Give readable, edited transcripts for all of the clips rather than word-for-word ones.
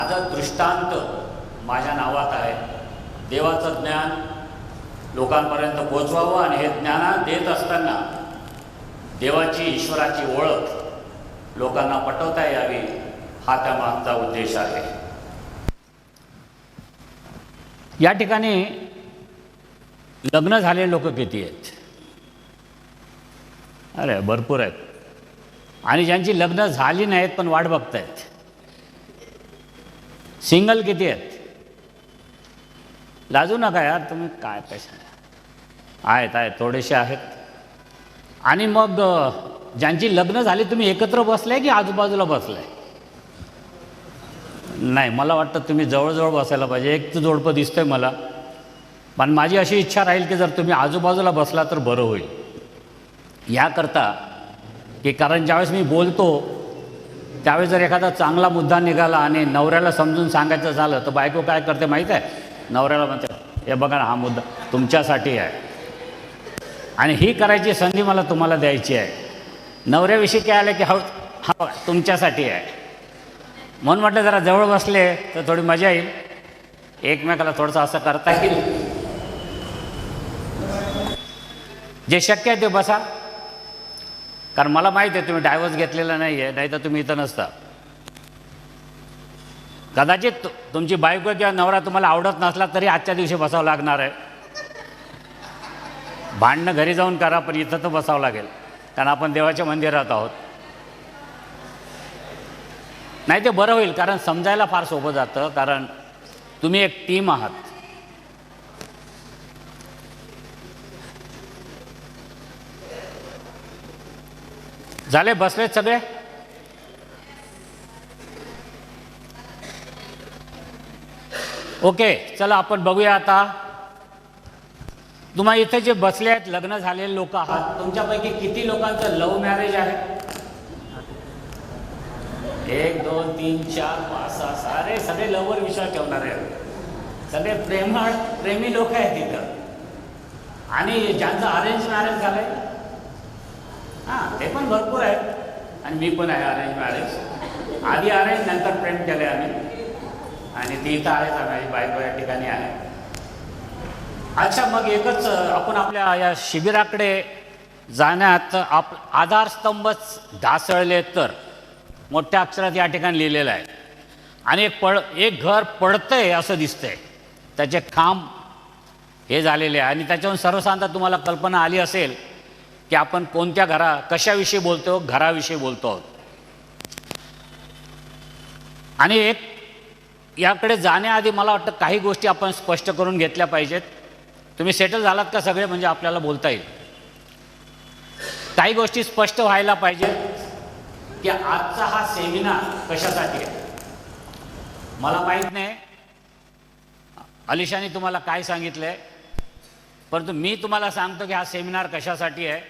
माझा दृष्टांत माझ्या नावात आहे. देवाचं ज्ञान लोकांपर्यंत पोचवावं आणि हे ज्ञान देत असताना देवाची ईश्वराची ओळख लोकांना पटवता यावी, हा त्यामागचा उद्देश आहे. या ठिकाणी लग्न झालेले लोक किती आहेत? अरे भरपूर आहेत. आणि ज्यांची लग्न झाली नाहीत पण वाट बघतायत, सिंगल किती आहेत? लाजू नका यार, तुम्ही काय पैसा आहेत थोडेसे आहेत. आणि मग ज्यांची लग्न झाली तुम्ही एकत्र बसलाय की आजूबाजूला बसलाय? नाही, मला वाटतं तुम्ही जवळजवळ बसायला पाहिजे. एक तर जोडपं दिसतंय मला, पण माझी अशी इच्छा राहील की जर तुम्ही आजूबाजूला बसला तर बरं होईल. याकरता की कारण ज्यावेळेस मी बोलतो त्यावेळेस जर एखादा चांगला मुद्दा निघाला आणि नवऱ्याला समजून सांगायचं झालं तर बायको काय करते माहीत आहे? नवऱ्याला म्हणते, हे बघा ना, हा मुद्दा तुमच्यासाठी आहे आणि ही करायची संधी मला तुम्हाला द्यायची आहे. नवऱ्याविषयी काय आलं की हा तुमच्यासाठी आहे. म्हणून म्हटलं जरा जवळ बसले तर थोडी मजा येईल, एकमेकाला थोडंसं असं करता येईल. जे शक्य आहे ते बसा, कारण मला माहीत आहे तुम्ही डायव्हर्स घेतलेला नाही आहे, नाही तर तुम्ही इथं नसता. कदाचित तुमची बायको किंवा नवरा तुम्हाला आवडत नसला तरी आजच्या दिवशी बसावं लागणार आहे. भांडणं घरी जाऊन करा, पण इथं तर बसावं लागेल, कारण आपण देवाच्या मंदिरात आहोत. नाही ते बरं होईल, कारण समजायला फार सोपं जातं, कारण तुम्ही एक टीम आहात. झाले बसलेत सगळे? ओके, चला आपण बघूया आता. तुम्हा इथे जे बसले आहेत लग्न झालेले लोक आहात, तुमच्यापैकी किती लोकांचं लव्ह मॅरेज आहे? 1 2 3 4 5 6 सारे सगळे लववर विश्वास ठेवणारे आहेत, सगळे प्रेमी लोक आहेत तिथं. आणि ज्यांचं अरेंज मॅरेज झालंय, हां, ते पण भरपूर आहेत. आणि मी पण आहे अरेंज मॅरेज. आधी अरेंज, नंतर प्रेम केले आम्ही, आणि ती इथं आहेत, माझी बायको या ठिकाणी आहे. अच्छा, मग एकच आपण आपल्या या शिबिराकडे जाण्यात आधारस्तंभच ढासळले तर मोठ्या अक्षरात या ठिकाणी लिहिलेलं आहे. आणि एक घर पडतंय असं दिसतंय, त्याचे खांब हे झालेले आहे. आणि त्याच्यावरून सर्वसाधारण तुम्हाला कल्पना आली असेल की आपण कोणत्या कशाविषयी बोलतो, घराविषयी बोलतो आहोत. आणि याकडे जाण्याआधी मला वाटतं काही गोष्टी आपण स्पष्ट करून घेतल्या पाहिजेत. तुम्ही सेटल झालात का सगळे? म्हणजे आपल्याला बोलता येईल. काही गोष्टी स्पष्ट व्हायला पाहिजेत की आजचा हा सेमिनार कशासाठी आहे. मला माहीत नाही अलिशाने तुम्हाला काय सांगितलंय, परंतु मी तुम्हाला सांगतो की हा सेमिनार कशासाठी आहे.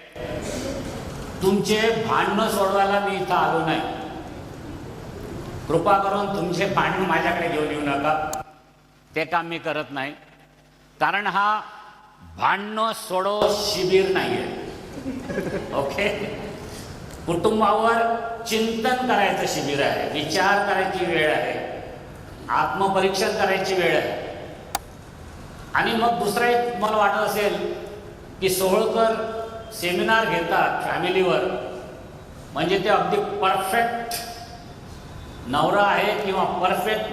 तुमचे भांडणं सोडवायला मी इथं आलो नाही. कृपा करून तुमचे भांडणं माझ्याकडे घेऊन येऊ नका, ते काम मी करत नाही. कारण हा भांडणं सोडो शिबिर नाही आहे. ओके, कुटुंबावर चिंतन करायचं शिबिर आहे, विचार करायची वेळ आहे, आत्मपरीक्षण करायची वेळ आहे. आणि मग दुसरा एक मला वाटत असेल की सोहळकर सेमिनार घेतात फॅमिलीवर, म्हणजे ते अगदी परफेक्ट नवरा आहे किंवा परफेक्ट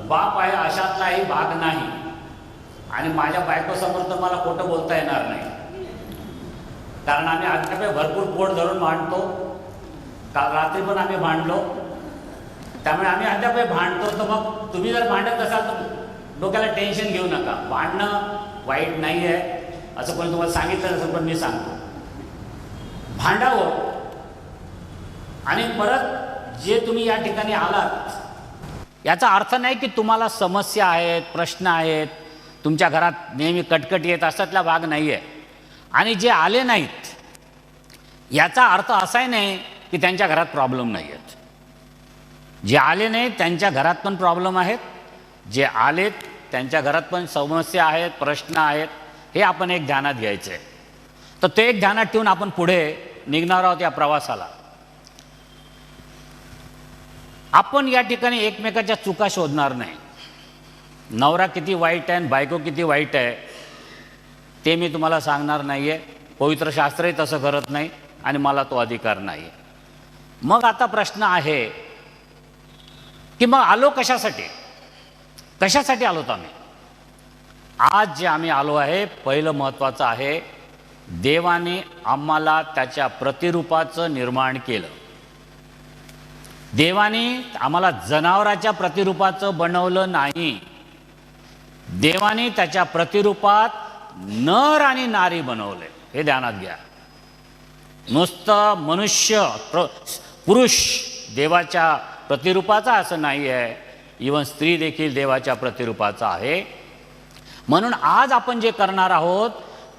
बाप आहे अशातलाही भाग नाही. आणि माझ्या बायकोसमोर तर मला खोटं बोलता येणार नाही, कारण आम्ही अद्याप भरपूर पोट धरून भांडतो. काल रात्री पण आम्ही भांडलो, त्यामुळे आम्ही अद्याप भांडतो. तर मग तुम्ही जर भांडत असाल तर डोक्याला टेन्शन घेऊ नका. भांडणं वाईट नाही आहे असं कोणी तुम्हाला सांगितलं नसेल, पण मी सांगतो, भांडावं. आणि परत जे तुम्ही या ठिकाणी आलात याचा अर्थ नाही की तुम्हाला समस्या आहेत, प्रश्न आहेत, तुमच्या घरात नेहमी कटकट येत असतातला भाग नाही आहे. आणि जे आले नाहीत याचा अर्थ असाही नाही की त्यांच्या घरात प्रॉब्लेम नाही आहेत. जे आले नाहीत त्यांच्या घरात पण प्रॉब्लेम आहेत, जे आलेत त्यांच्या घरात पण समस्या आहेत, प्रश्न आहेत. हे आपण एक ध्यानात घ्यायचं आहे. तर ते एक ध्यानात ठेवून आपण पुढे निघणार आहोत या प्रवासाला. आपण या ठिकाणी एकमेकाच्या चुका शोधणार नाही. नवरा किती वाईट आहे आणि बायको किती वाईट आहे ते मी तुम्हाला सांगणार नाही आहे. पवित्र शास्त्रही तसं करत नाही आणि मला तो अधिकार नाही आहे. मग आता प्रश्न आहे की मग आलो कशासाठी? कशासाठी आलोत आम्ही? आज जे आम्ही आलो आहे, पहिलं महत्त्वाचं आहे, देवाने आम्हाला त्याच्या प्रतिरूपाचं निर्माण केलं. देवाने आम्हाला जनावराच्या प्रतिरूपाचं बनवलं नाही. देवाने त्याच्या प्रतिरूपात नर आणि नारी बनवले. हे ध्यानात घ्या. नुसतं मनुष्य पुरुष देवाच्या प्रतिरूपाचा असं नाही आहे, इवन स्त्री देखील देवाच्या प्रतिरूपाचा आहे. म्हणून आज आपण जे करणार आहोत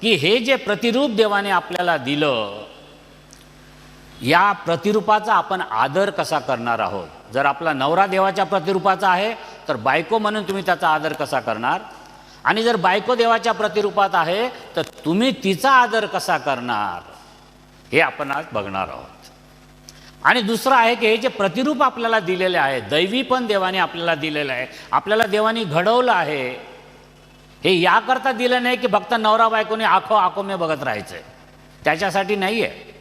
की हे जे प्रतिरूप देवाने आपल्याला दिलं, या प्रतिरूपाचा आपण आदर कसा करणार आहोत. जर आपला नवरा देवाच्या प्रतिरूपाचा आहे तर बायको म्हणून तुम्ही त्याचा आदर कसा करणार, आणि जर बायको देवाच्या प्रतिरूपात आहे तर तुम्ही तिचा आदर कसा करणार, हे आपण आज बघणार आहोत. आणि दुसरं आहे की हे जे प्रतिरूप आपल्याला दिलेले आहे, दैवी पण देवाने आपल्याला दिलेलं आहे, आपल्याला देवाने घडवलं आहे. हे याकरता दिलं नाही की फक्त नवरा बायकोने आखो मे बघत राहायचंय, त्याच्यासाठी नाही आहे.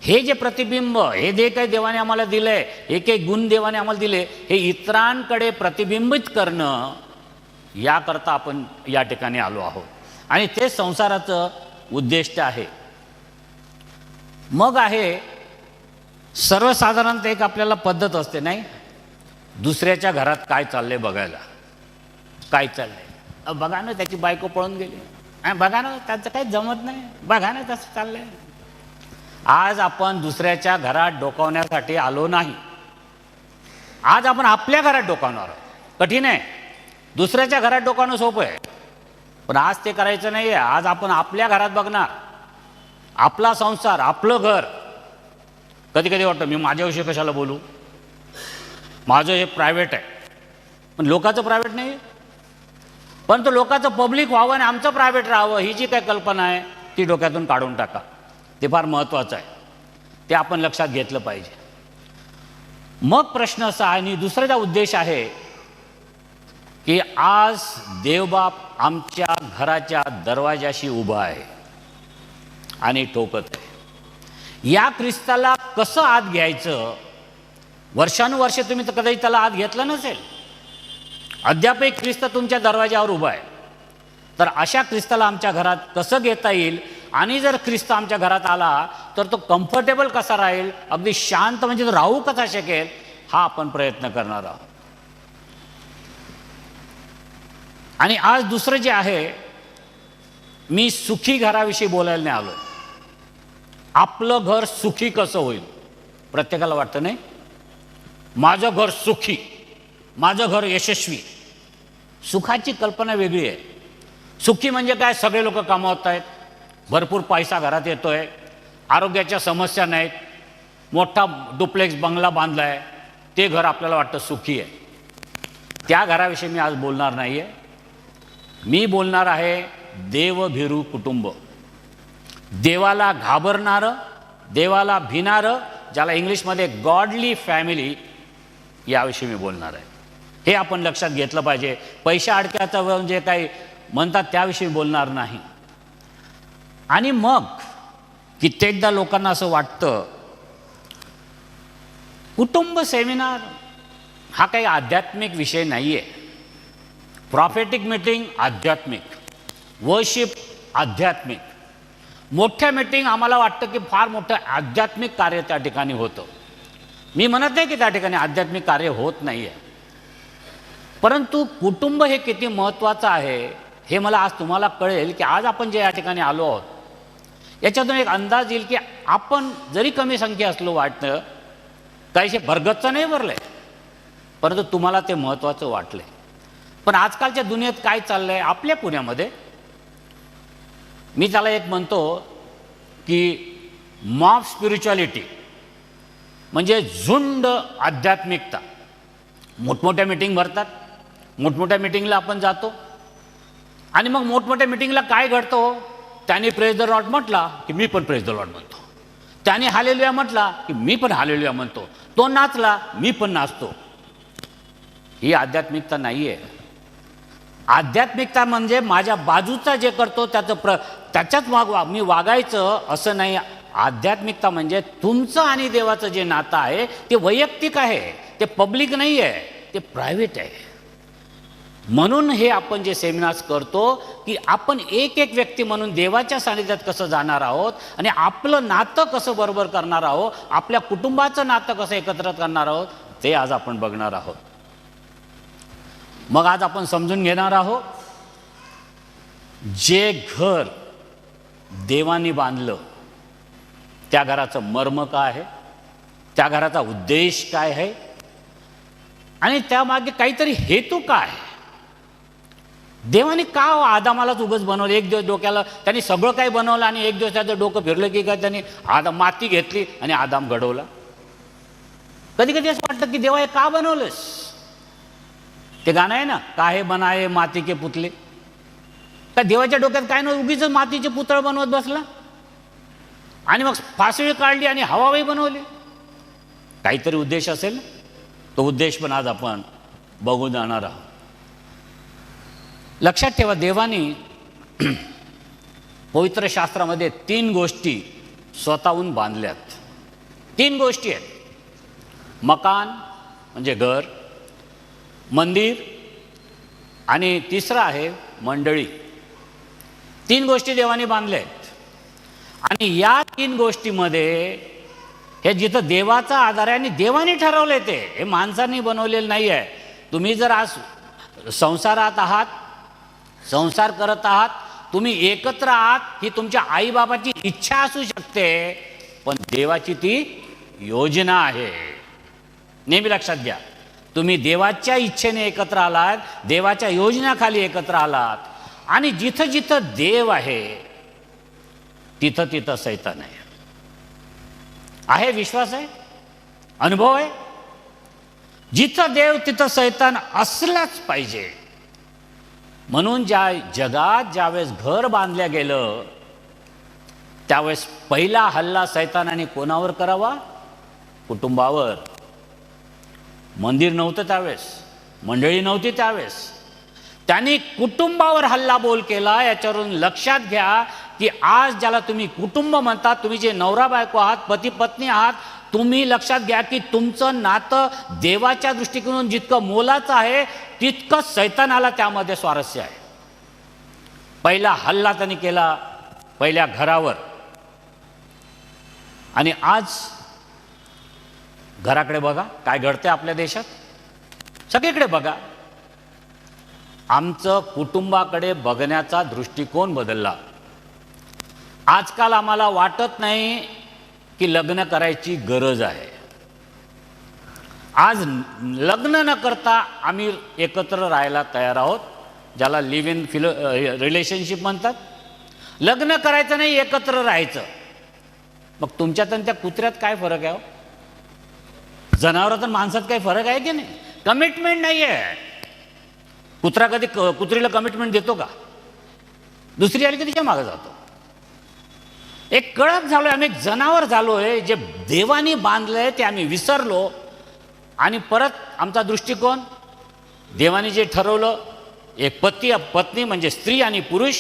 हे जे प्रतिबिंब, हे जे काही देवाने आम्हाला दिलंय, हे काही गुण देवाने आम्हाला दिले, हे इतरांकडे प्रतिबिंबित करणं, याकरता आपण या ठिकाणी आलो आहोत. आणि ते संसाराचं उद्दिष्ट आहे. मग आहे सर्वसाधारणतः एक आपल्याला पद्धत असते नाही, दुसऱ्याच्या घरात काय चाललंय बघायला. काय चाललंय बघा ना, त्याची बायको पळून गेली, बघा ना त्याचं काही जमत नाही, बघा ना तसं चाललंय. आज आपण दुसऱ्याच्या घरात डोकावण्यासाठी आलो नाही. आज आपण आपल्या घरात डोकावणार आहोत. कठीण आहे, दुसऱ्याच्या घरात डोकावणं सोपं आहे, पण आज ते करायचं नाही आहे. आज आपण आपल्या घरात बघणार, आपला संसार, आपलं घर. कधी कधी वाटतं मी माझ्याविषयी कशाला बोलू, माझं हे प्रायव्हेट आहे. पण लोकांचं प्रायव्हेट नाही आहे, परंतु लोकांचं पब्लिक व्हावं आणि आमचं प्रायव्हेट राहावं, ही जी काय कल्पना आहे ती डोक्यातून काढून टाका. ते फार महत्त्वाचं आहे, ते आपण लक्षात घेतलं पाहिजे. मग प्रश्न असा आहे, आणि दुसरा उद्देश आहे की आज देवबाप आमच्या घराच्या दरवाजाशी उभा आहे आणि ठोकत आहे. या ख्रिस्ताला कसं आत घ्यायचं, वर्षानुवर्षे तुम्ही तर कधी त्याला आत घेतलं नसेल. अद्याप एक ख्रिस्त तुमच्या दरवाजावर उभा आहे. तर अशा ख्रिस्ताला आमच्या घरात कसं घेता येईल, आणि जर ख्रिस्त आमच्या घरात आला तर तो कम्फर्टेबल कसा राहील, अगदी शांत म्हणजे तो राहू कसा शकेल, हा आपण प्रयत्न करणार आहोत. आणि आज दुसरं जे आहे, मी सुखी घराविषयी बोलायला नाही आलो. आपलं घर सुखी कसं होईल, प्रत्येकाला वाटतं नाही, माझं घर सुखी, माझं घर यशस्वी. सुखाची कल्पना वेगळी आहे. सुखी म्हणजे काय, सगळे लोक कमावत आहेत, भरपूर पैसा घरात येतोय, आरोग्याच्या समस्या नाहीत, मोठा डुप्लेक्स बंगला बांधला आहे, ते घर आपल्याला वाटतं सुखी आहे. त्या घराविषयी मी आज बोलणार नाही आहे. मी बोलणार आहे देवभिरू कुटुंब, देवाला घाबरणारं, देवाला भिणारं, ज्याला इंग्लिशमध्ये गॉडली फॅमिली, याविषयी मी बोलणार आहे. हे आपण लक्षात घेतलं पाहिजे. पैशा अडक्याचं जे काही म्हणतात त्याविषयी बोलणार नाही. आणि मग कित्येकदा लोकांना असं वाटतं कुटुंब सेमिनार हा काही आध्यात्मिक विषय नाही आहे. प्रॉफेटिक मीटिंग आध्यात्मिक, वर्शिप आध्यात्मिक, मोठ्या मीटिंग आम्हाला वाटतं की फार मोठं आध्यात्मिक कार्य त्या ठिकाणी होतं. मी म्हणत नाही की त्या ठिकाणी आध्यात्मिक कार्य होत नाही आहे, परंतु कुटुंब हे किती महत्त्वाचं आहे हे मला आज तुम्हाला कळेल की आज आपण जे या ठिकाणी आलो आहोत याच्यातून एक अंदाज येईल की आपण जरी कमी संख्या असलो वाटतं, काहीशे भरगतचं नाही भरलं आहे, परंतु तुम्हाला ते महत्त्वाचं वाटलं आहे. पण आजकालच्या दुनियेत काय चाललं आहे आपल्या पुण्यामध्ये, मी त्याला एक म्हणतो की मॉब स्पिरिच्युअलिटी, म्हणजे झुंड आध्यात्मिकता. मोठमोठ्या मीटिंग भरतात, मोठमोठ्या मीटिंगला आपण जातो, आणि मग मोठमोठ्या मीटिंगला काय घडतं, त्याने प्रेज द लॉर्ड म्हटला की मी पण प्रेज द लॉर्ड म्हणतो, त्याने हालेलुया म्हटला की मी पण हालेलुया म्हणतो, तो नाचला मी पण नाचतो. ही आध्यात्मिकता नाही आहे. आध्यात्मिकता म्हणजे माझ्या बाजूचा जे करतो त्याच्यात मी वागायचं असं नाही. आध्यात्मिकता म्हणजे तुमचं आणि देवाचं जे नातं आहे ते वैयक्तिक आहे, ते पब्लिक नाही आहे, ते प्रायव्हेट आहे. म्हणून हे आपण जे सेमिनार्स करतो की आपण एक एक व्यक्ती म्हणून देवाच्या सानिध्यात कसं जाणार आहोत आणि आपलं नातं कसं बरोबर करणार आहोत, आपल्या कुटुंबाचं नातं कसं एकत्र करणार आहोत, ते आज आपण बघणार आहोत. मग आज आपण समजून घेणार आहोत जे घर देवानी बांधलं त्या घराचं मर्म काय आहे, त्या घराचा उद्देश काय आहे आणि त्यामागे काहीतरी हेतू काय. देवाने का आदामालाच उगाच बनवलं? एक दिवस डोक्याला त्यांनी सगळं काही बनवलं आणि एक दिवस त्याचं डोकं फिरलं की काय त्यांनी माती घेतली आणि आदाम घडवला. कधी कधी असं वाटतं की देवा हे का बनवलंस? ते गाणं आहे ना, काहे बनाये माती के पुतले. का देवाच्या डोक्यात काय नव्हतं, उगीच मातीचे पुतळ बनवत बसला आणि मग फासळी काढली आणि हवाई बनवली. काहीतरी उद्देश असेल, तो उद्देश पण आज आपण बघून जाणार आहोत. लक्षात ठेवा, देवानी पवित्र शास्त्रामध्ये 3 गोष्टी स्वतःहून बांधल्यात. 3 गोष्टी आहेत. मकान म्हणजे घर, मंदिर आणि तिसरं आहे मंडळी. 3 गोष्टी देवाने बांधल्या आहेत आणि या 3 गोष्टीमध्ये हे जिथं देवाचा आधार आहे आणि देवाने ठरवले, ते हे माणसांनी बनवलेलं नाही आहे. तुम्ही जर आज संसारात आहात, संसार करत आहात, तुम्ही एकत्र आहात, ही तुमच्या आईबाबाची इच्छा असू शकते, पण देवाची ती योजना आहे. नेहमी लक्षात घ्या, तुम्ही देवाच्या इच्छेने एकत्र आलात, देवाच्या योजनाखाली एकत्र आलात आणि जिथं जिथं देव आहे तिथं तिथं सैतान आहे. आहे विश्वास आहे, अनुभव आहे. जिथं देव तिथं सैतान असलाच पाहिजे. म्हणून ज्या जगात ज्यावेळेस घर बांधल्या गेलं त्यावेळेस पहिला हल्ला सैतानाने कोणावर करावा? कुटुंबावर. मंदिर नव्हतं त्यावेळेस, मंडळी नव्हती त्यावेळेस, त्यांनी कुटुंबावर हल्ला बोल केला. याच्यावरून लक्षात घ्या की आज ज्याला तुम्ही कुटुंब म्हणतात, तुम्ही जे नवरा बायको आहात, पती पत्नी आहात, तुम्ही लक्षात घ्या की तुमचं नातं देवाच्या दृष्टिकोनातून जितकं मोलाचं आहे तितकं सैतानाला त्यामध्ये स्वारस्य आहे. पहिला हल्ला त्यांनी केला पहिल्या घरावर आणि आज घराकडे बघा काय घडते आपल्या देशात. सगळीकडे बघा, आमचं कुटुंबाकडे बघण्याचा दृष्टिकोन बदलला. आजकाल आम्हाला वाटत नाही की लग्न करायची गरज आहे. आज लग्न न करता आम्ही एकत्र राहायला तयार आहोत, ज्याला लिव्ह इन रिलेशनशिप म्हणतात. लग्न करायचं नाही, एकत्र राहायचं. मग तुमच्यात आणि त्या कुत्र्यात काय फरक आहे? जनावरात आणि माणसात काही फरक आहे की नाही? कमिटमेंट नाही आहे. कुत्रा कधी कुत्रीला कमिटमेंट देतो का? दुसरी आली की तिच्या मागे जातो. एक कळप झालोय, आम्ही एक जनावर झालोय. जे देवानी बांधलंय ते आम्ही विसरलो आणि परत आमचा दृष्टिकोन, देवानी जे ठरवलं, एक पती पत्नी म्हणजे स्त्री आणि पुरुष,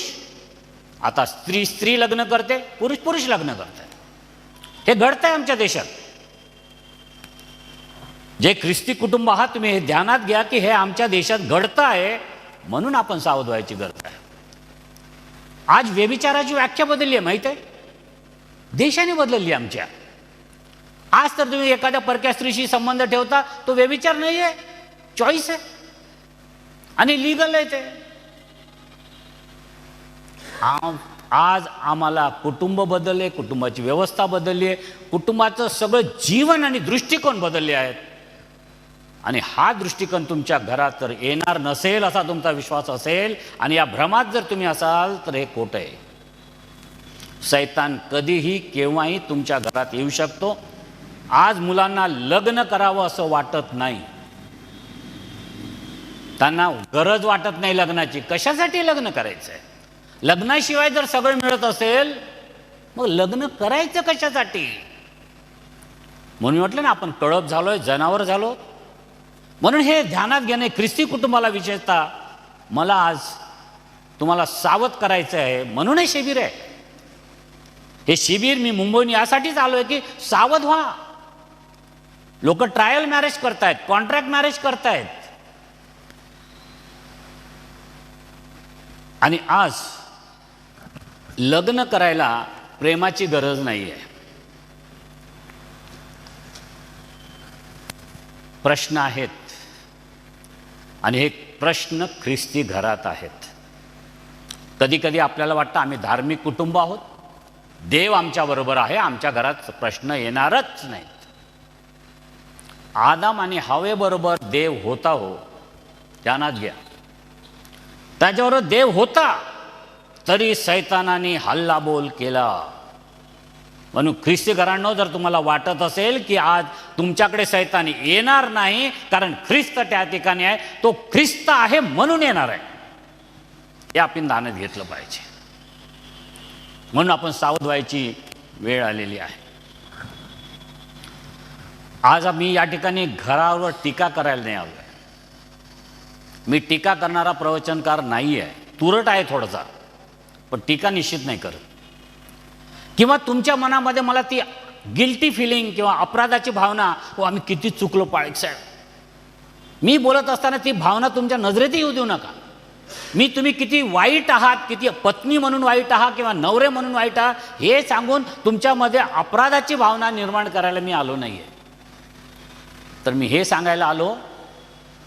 आता स्त्री स्त्री लग्न करते, पुरुष पुरुष लग्न करते. हे घडतंय आमच्या देशात. जे ख्रिस्ती कुटुंब आहात तुम्ही हे ध्यानात घ्या की हे आमच्या देशात घडतं आहे, म्हणून आपण सावध व्हायची गरज आहे. आज व्यभिचाराची व्याख्या बदलली आहे, माहिती आहे? देशाने बदलली आमच्या. आज तर तुम्ही एखाद्या परक्या स्त्रीशी संबंध ठेवता, तो व्यभिचार नाही आहे, चॉईस आहे आणि लीगल आहे ते. आज आम्हाला कुटुंब बदलले, कुटुंबाची व्यवस्था बदलली आहे, कुटुंबाचं सगळं जीवन आणि दृष्टिकोन बदलले आहेत. आणि हा दृष्टिकोन तुमच्या घरात जर येणार नसेल असा तुमचा विश्वास असेल आणि या भ्रमात जर तुम्ही असाल तर हे खोटं आहे. सैतान कधीही केव्हाही तुमच्या घरात येऊ शकतो. आज मुलांना लग्न करावं असं वाटत नाही, त्यांना गरज वाटत नाही लग्नाची. कशासाठी लग्न करायचं आहे? लग्नाशिवाय जर सगळं मिळत असेल मग लग्न करायचं कशासाठी? म्हणून म्हटलं ना, आपण कळप झालोय, जनावर झालो. म्हणून हे ध्यानात घेणे, ख्रिस्ती कुटुंबाला विशेषतः मला आज तुम्हाला सावध करायचं आहे. म्हणून हे शिबिर आहे. हे शिबिर मी मुंबईहून यासाठीच आलो आहे की सावध व्हा. लोक ट्रायल मॅरेज करतायत, कॉन्ट्रॅक्ट मॅरेज करतायत. आणि आज लग्न करायला प्रेमाची गरज नाही आहे. प्रश्न आहेत आणि हे प्रश्न ख्रिस्ती घरात आहेत. कधी कधी आपल्याला वाटतं आम्ही धार्मिक कुटुंब आहोत, देव आमच्याबरोबर आहे, आमच्या घरात प्रश्न येणारच नाहीत. आदम आणि हवेबरोबर देव होता, हो ध्यानात घ्या. त्याच्याबरोबर देव होता तरी सैतानाने हल्लाबोल केला. म्हणून ख्रिस्ती घरांनो, जर तुम्हाला वाटत असेल की आज तुमच्याकडे सैतान येणार नाही कारण ख्रिस्त त्या ठिकाणी आहे, तो ख्रिस्त आहे म्हणून येणार आहे, हे आपण ध्यानात घेतलं पाहिजे. म्हणून आपण सावध व्हायची वेळ आलेली आहे. आज मी या ठिकाणी घरावर टीका करायला नाही आलो आहे. मी टीका करणारा प्रवचनकार नाही आहे, तुरट आहे थोडासा, पण टीका निश्चित नाही करत. किंवा तुमच्या मनामध्ये मला ती गिल्टी फिलिंग किंवा अपराधाची भावना, हो आम्ही किती चुकलो पाळीक साहेब, मी बोलत असताना ती भावना तुमच्या नजरेतही येऊ देऊ नका. तुम्ही किती वाईट आहात, किती पत्नी म्हणून वाईट आहात किंवा नवरे म्हणून वाईट आहात, हे सांगून तुमच्यामध्ये अपराधाची भावना निर्माण करायला मी आलो नाही आहे. तर मी हे सांगायला आलो,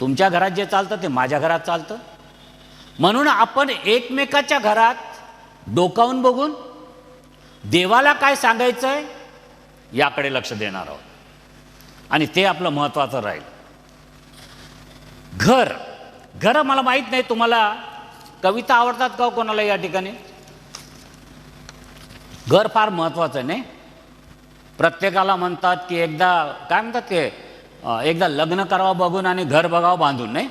तुमच्या घरात जे चालतं ते माझ्या घरात चालतं. म्हणून आपण एकमेकाच्या घरात डोकावून बघून देवाला काय सांगायचं आहे याकडे लक्ष देणार आहोत. आणि ते आपलं महत्त्वाचं राहील. घर मला माहीत नाही तुम्हाला कविता आवडतात का कोणाला या ठिकाणी. घर फार महत्त्वाचं आहे नाही. प्रत्येकाला म्हणतात की एकदा काय म्हणतात ते, एकदा लग्न करावं बघून आणि घर बघावं बांधून. नाही,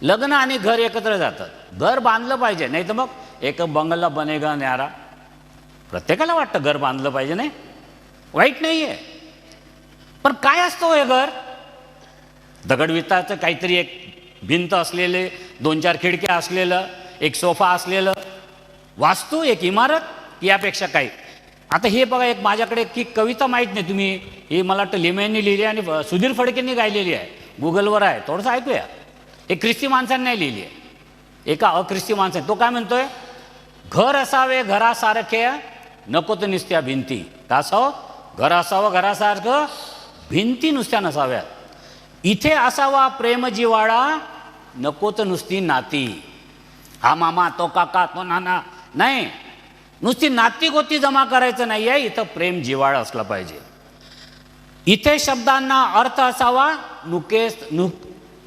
लग्न आणि घर एकत्र जातात. घर बांधलं पाहिजे, नाही तर मग एक बंगला बनेगा न्यारा. प्रत्येकाला वाटतं घर बांधलं पाहिजे, नाही, वाईट नाही आहे. पण काय असतं हे घर? दगडविटाचं काहीतरी एक भिंत असलेले, 2-4 खिडक्या असलेलं, एक सोफा असलेलं वास्तू, एक इमारत, यापेक्षा काही. आता हे बघा, एक माझ्याकडे की कविता माहीत नाही, तुम्ही ही मला वाटतं लिमयांनी लिहिली आणि सुधीर फडकेंनी गायलेली आहे, गुगलवर आहे, थोडंसं ऐकूया. हे ख्रिस्ती माणसांनी नाही लिहिली आहे, एका अख्रिस्ती माणसाने. तो काय म्हणतोय, घर असावे घरासारखे, नको तर नुसत्या भिंती. का असावं? घर असावं घरासारखं, भिंती नुसत्या नसाव्यात. इथे असावा प्रेम जिवाळा, नको तर नुसती नाती. हा मामा, तो काका, तो नाना, नाही, नुसती नाती गोती जमा करायचं नाही आहे. इथं प्रेम जिवाळा असला पाहिजे. इथे शब्दांना अर्थ असावा,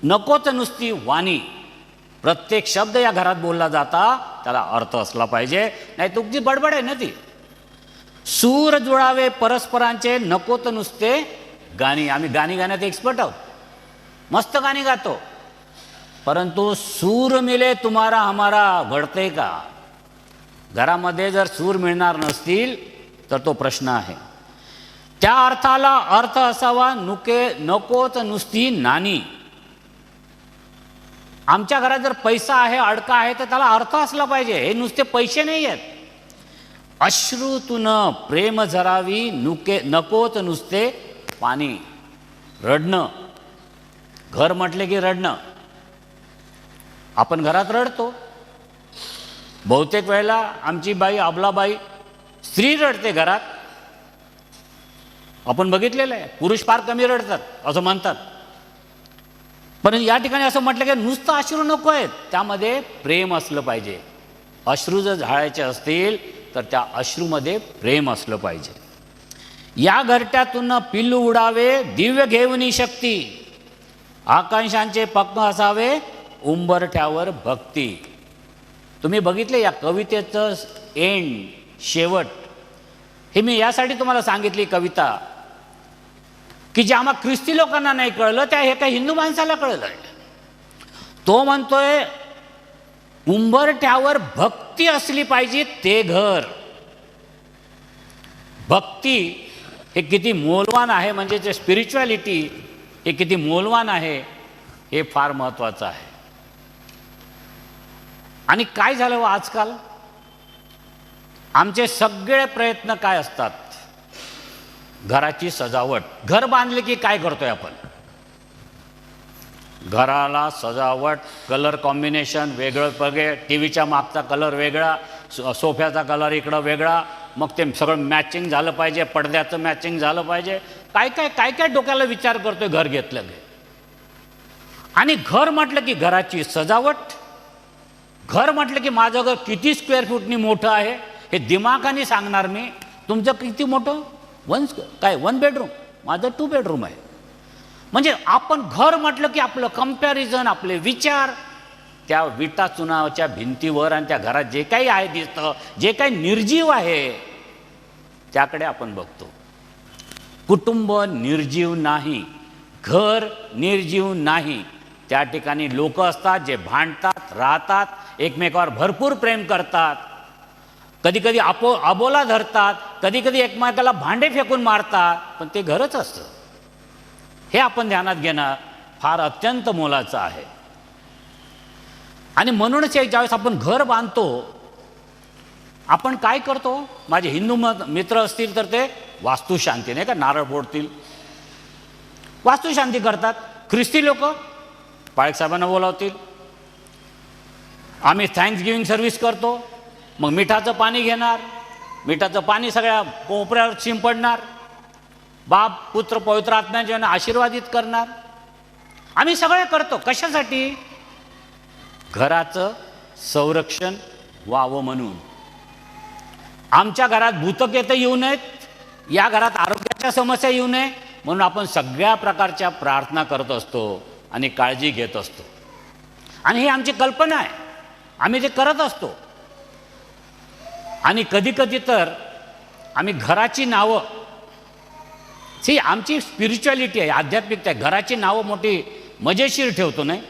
नको तर नुसती वाणी. प्रत्येक शब्द या घरात बोलला जाता त्याला अर्थ असला पाहिजे, नाही तुमची बडबड आहे ना ती. सूर जुळावे परस्परांचे, नको तर नुसते गाणी. आम्ही गाणी गाण्यात एक्सपर्ट आहोत, मस्त गाणी गातो, परंतु सूर मिले तुम्हारा हमारा घडते का? घरामध्ये जर सूर मिळणार नसतील तर तो प्रश्न आहे. त्या अर्थाला अर्थ असावा, नको तर नुसती नाणी. आमच्या घरात जर पैसा आहे, अडका आहे, तर त्याला अर्थ असला पाहिजे. हे नुसते पैसे नाही आहेत. अश्रूतून प्रेम झरावी, नको तर नुसते पाणी. रडणं, घर म्हटले की रडणं. आपण घरात रडतो. बहुतेक वेळेला आमची बाई, अबलाबाई, स्त्री रडते घरात. आपण बघितलेलं आहे, पुरुष फार कमी रडतात असं म्हणतात. पण या ठिकाणी असं म्हटलं की नुसतं अश्रू नको आहेत, त्यामध्ये प्रेम असलं पाहिजे. अश्रू जर झाडायचे असतील तर त्या अश्रूमध्ये प्रेम असलं पाहिजे. या घरट्यातून पिल्लू उडावे, दिव्य घेऊनी शक्ती. आकांक्षांचे पक्क असावे, उंबरठ्यावर भक्ती. तुम्ही बघितले या कवितेचं एंड, शेवट. हे मी यासाठी तुम्हाला सांगितली कविता की जे आम्हा ख्रिस्ती लोकांना नाही कळलं, त्या एका हिंदू माणसाला कळलं. तो म्हणतोय उंबरठ्यावर भक्ती असली पाहिजे, ते घर. भक्ती हे किती मोलवान आहे, म्हणजे जे स्पिरिच्युअलिटी हे किती मौल्यवान आहे हे फार महत्त्वाचं आहे. आणि काय झालं व आजकाल आमचे सगळे प्रयत्न काय असतात, घराची सजावट. घर बांधले की काय करतोय आपण, घराला सजावट, कलर कॉम्बिनेशन वेगळं वेगळे, टी व्हीच्या मागचा कलर वेगळा, सोफ्याचा कलर इकडं वेगळा, मग ते सगळं मॅचिंग झालं पाहिजे, पडद्याचं मॅचिंग झालं पाहिजे, काय काय काय काय डोक्याला विचार करतोय घर घेतलं की. आणि घर म्हटलं की घराची सजावट, घर म्हटलं की माझं घर किती स्क्वेअर फूटनी मोठं आहे हे दिमागाने सांगणार मी. तुमचं किती मोठं, वन बेडरूम, माझं 2 बेडरूम आहे. म्हणजे आपण घर म्हटलं की आपलं कंपॅरिझन, आपले विचार त्या विटा चुनाच्या भिंतीवर आणि त्या घरात जे काही आहे दिसतं, जे काही निर्जीव आहे त्याकडे आपण बघतो. कुटुंब निर्जीव नाही, घर निर्जीव नाही. त्या ठिकाणी लोक असतात जे भांडतात, राहतात, एकमेकावर भरपूर प्रेम करतात, कधी कधी अबोला धरतात, कधी कधी एकमेकाला भांडे फेकून मारतात, पण ते घरच असतं. हे आपण ध्यानात घेणं फार अत्यंत मोलाचं आहे. आणि म्हणूनच ज्यावेळेस आपण घर बांधतो आपण काय करतो, माझे हिंदू मित्र असतील तर ते वास्तुशांती नाही का नारळ फोडतील, वास्तुशांती करतात. ख्रिस्ती लोक पाळक साहेबांना बोलावतील, आम्ही थँक्स गिव्हिंग सर्व्हिस करतो, मग मिठाचं पाणी घेणार, मिठाचं पाणी सगळ्या कोपऱ्यावर शिंपडणार, बाप पुत्र पवित्र आत्म्याने आशीर्वादित करणार. आम्ही सगळे करतो कशासाठी, घराचं संरक्षण व्हावं म्हणून. आमच्या घरात भूतकेत येऊ नयेत, या घरात आरोग्याच्या समस्या येऊ नये म्हणून आपण सगळ्या प्रकारच्या प्रार्थना करत असतो आणि काळजी घेत असतो. आणि ही आमची कल्पना आहे, आम्ही ते करत असतो. आणि कधी कधी तर आम्ही घराची नावं, आमची स्पिरिच्युअलिटी आहे, आध्यात्मिकता आहे, घराची नावं मोठी मजेशीर ठेवतो नाही.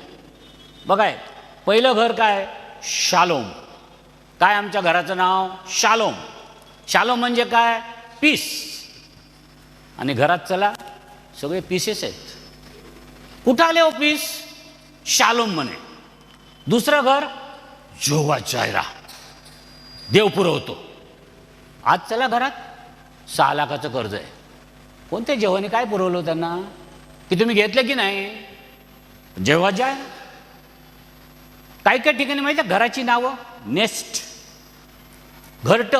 बघाय पहिलं घर काय, शालोम. काय आमच्या घराचं नाव, शालोम. शालोम म्हणजे काय, पीस. आणि घरात चला सगळे पीसेस आहेत. कुठं आले हो पीस, शालोम म्हणे. दुसरं घर, जोवा जायरा, देव पुरवतो. आज चला घरात 6 लाखाचं कर्ज आहे. कोणत्या जेव्हाने काय पुरवलं त्यांना, की तुम्ही घेतलं की नाही, जेव्हा जाय. काही काही ठिकाणी माहिती आहे घराची नावं, नेस्ट, घरट.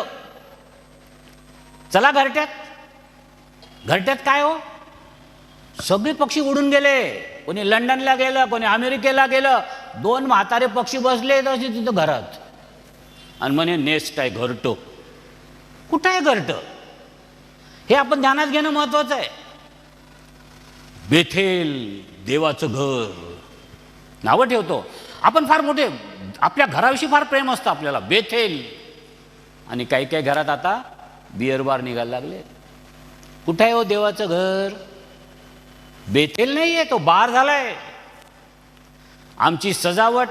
चला घरट्यात, घरट्यात काय हो, सगळे पक्षी उडून गेले. कोणी लंडनला गेलं, कोणी अमेरिकेला गेलं, 2 म्हातारे पक्षी बसले तसे तिथं घरात. आणि म्हणे नेस्ट आहे, घरटो. कुठं आहे घरट, हे आपण ध्यानात घेणं महत्वाचं आहे. बेथेल, देवाचं घर नावं ठेवतो आपण, फार मोठे, आपल्या घराविषयी फार प्रेम असतं आपल्याला, बेथेल. आणि काही काही घरात आता बिअर बार निघायला लागले. कुठं आहे हो देवाचं घर, बेथेल नाही आहे, तो बार झालाय. आमची सजावट,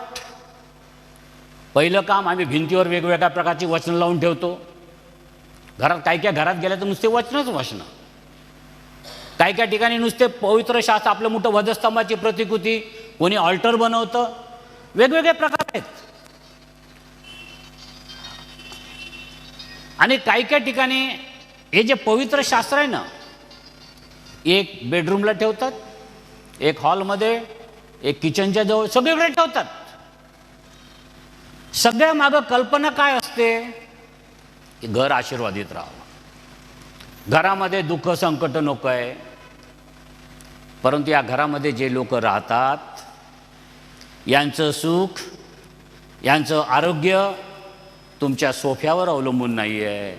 पहिलं काम आम्ही भिंतीवर वेगवेगळ्या प्रकारची वचनं लावून ठेवतो. घरात काही काही घरात गेलं तर नुसते वचनच वचनं. काही काही ठिकाणी नुसते पवित्र शास्त्र, आपलं मोठं वधस्तंभाची प्रतिकृती, कोणी ऑल्टर बनवतं, वेगवेगळे प्रकार आहेत. आणि काही काही ठिकाणी हे जे पवित्र शास्त्र आहे ना, एक बेडरूमला ठेवतात, एक हॉलमध्ये, एक किचनच्या जवळ, सगळीकडे ठेवतात. सगळ्या मागं कल्पना काय असते, की घर आशीर्वादित राहावं, घरामध्ये दुःख संकट नको आहे. परंतु या घरामध्ये जे लोक राहतात यांचं सुख, यांचं आरोग्य तुमच्या सोफ्यावर अवलंबून नाही आहे,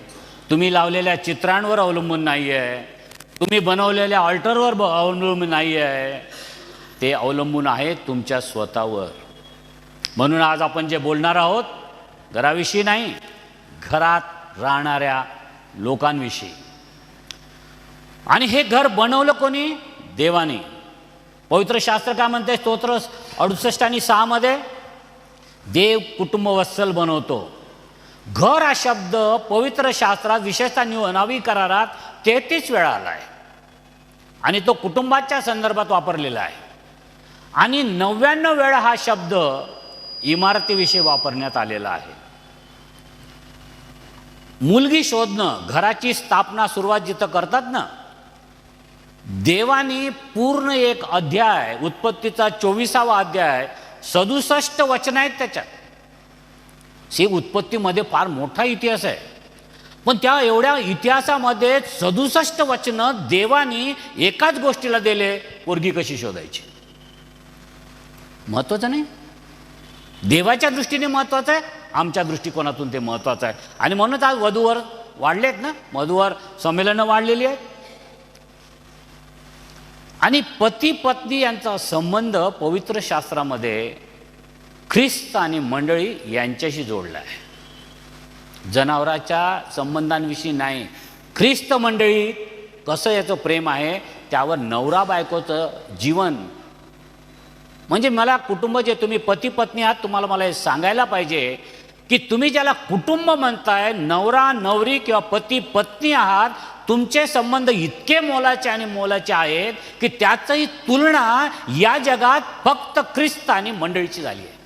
तुम्ही लावलेल्या चित्रांवर अवलंबून नाही आहे, तुम्ही बनवलेल्या ऑल्टरवर अवलंबून नाही आहे, ते अवलंबून आहे तुमच्या स्वतःवर. म्हणून आज आपण जे बोलणार आहोत घराविषयी नाही, घरात राहणाऱ्या लोकांविषयी. आणि हे घर बनवलं कोणी, देवाने. पवित्र शास्त्र काय म्हणते, स्तोत्र 68 आणि 6 मध्ये, देव कुटुंबवत्सल बनवतो. घर हा शब्द पवित्र शास्त्रात, विशेषतः नवी करारात 33 वेळा आला आहे. आणि तो कुटुंबाच्या संदर्भात वापरलेला आहे. आणि 99 वेळा हा शब्द इमारतीविषयी वापरण्यात आलेला आहे. मुलगी शोधणं, घराची स्थापना सुरुवात जिथं करतात ना, देवानी पूर्ण एक अध्याय, उत्पत्तीचा 24वा अध्याय, 67 वचन आहेत त्याच्यात. ही उत्पत्तीमध्ये फार मोठा इतिहास आहे, पण त्या एवढ्या इतिहासामध्ये 67 वचनं देवानी एकाच गोष्टीला दिले, पोरगी कशी शोधायची. महत्वाचं नाही, देवाच्या दृष्टीने महत्वाचं आहे, आमच्या दृष्टिकोनातून ते महत्वाचं आहे. आणि म्हणूनच आज वधूवर वाढलेत ना, वधूवर संमेलनं वाढलेली आहेत. आणि पती पत्नी यांचा संबंध पवित्र शास्त्रामध्ये ख्रिस्त आणि मंडळी यांच्याशी जोडला आहे. जनावराच्या संबंधांविषयी नाही, ख्रिस्त मंडळी कसं याचं प्रेम आहे त्यावर नवरा बायकोचं जीवन. म्हणजे मला कुटुंब, जे तुम्ही पती पत्नी आहात, तुम्हाला मला हे सांगायला पाहिजे की तुम्ही ज्याला कुटुंब म्हणताय, नवरा नवरी किंवा पती पत्नी आहात, तुमचे संबंध इतके मोलाचे आणि मोलाचे आहेत की त्याचंही तुलना या जगात फक्त ख्रिस्त आणि मंडळीची झाली आहे.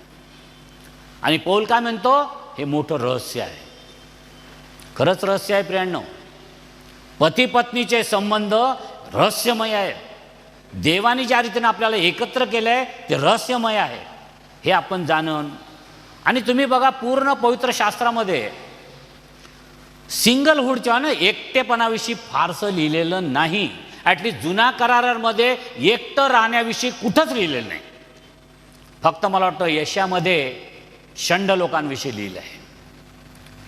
आणि पौल काय म्हणतो, हे मोठं रहस्य आहे. खरंच रहस्य आहे प्रियांनो. पती पत्नीचे संबंध रहस्यमय आहेत. देवाने ज्या रीतीने आपल्याला एकत्र केलं आहे ते रहस्यमय आहे, हे आपण जाणून. आणि तुम्ही बघा, पूर्ण पवित्र शास्त्रामध्ये सिंगलहूडच्या ना एकटेपणाविषयी फारसं लिहिलेलं नाही. ॲटलिस्ट जुन्या करारामध्ये एकटं राहण्याविषयी कुठंच लिहिलेलं नाही. फक्त मला वाटतं यशामध्ये षंड लोकांविषयी लिहिलं आहे.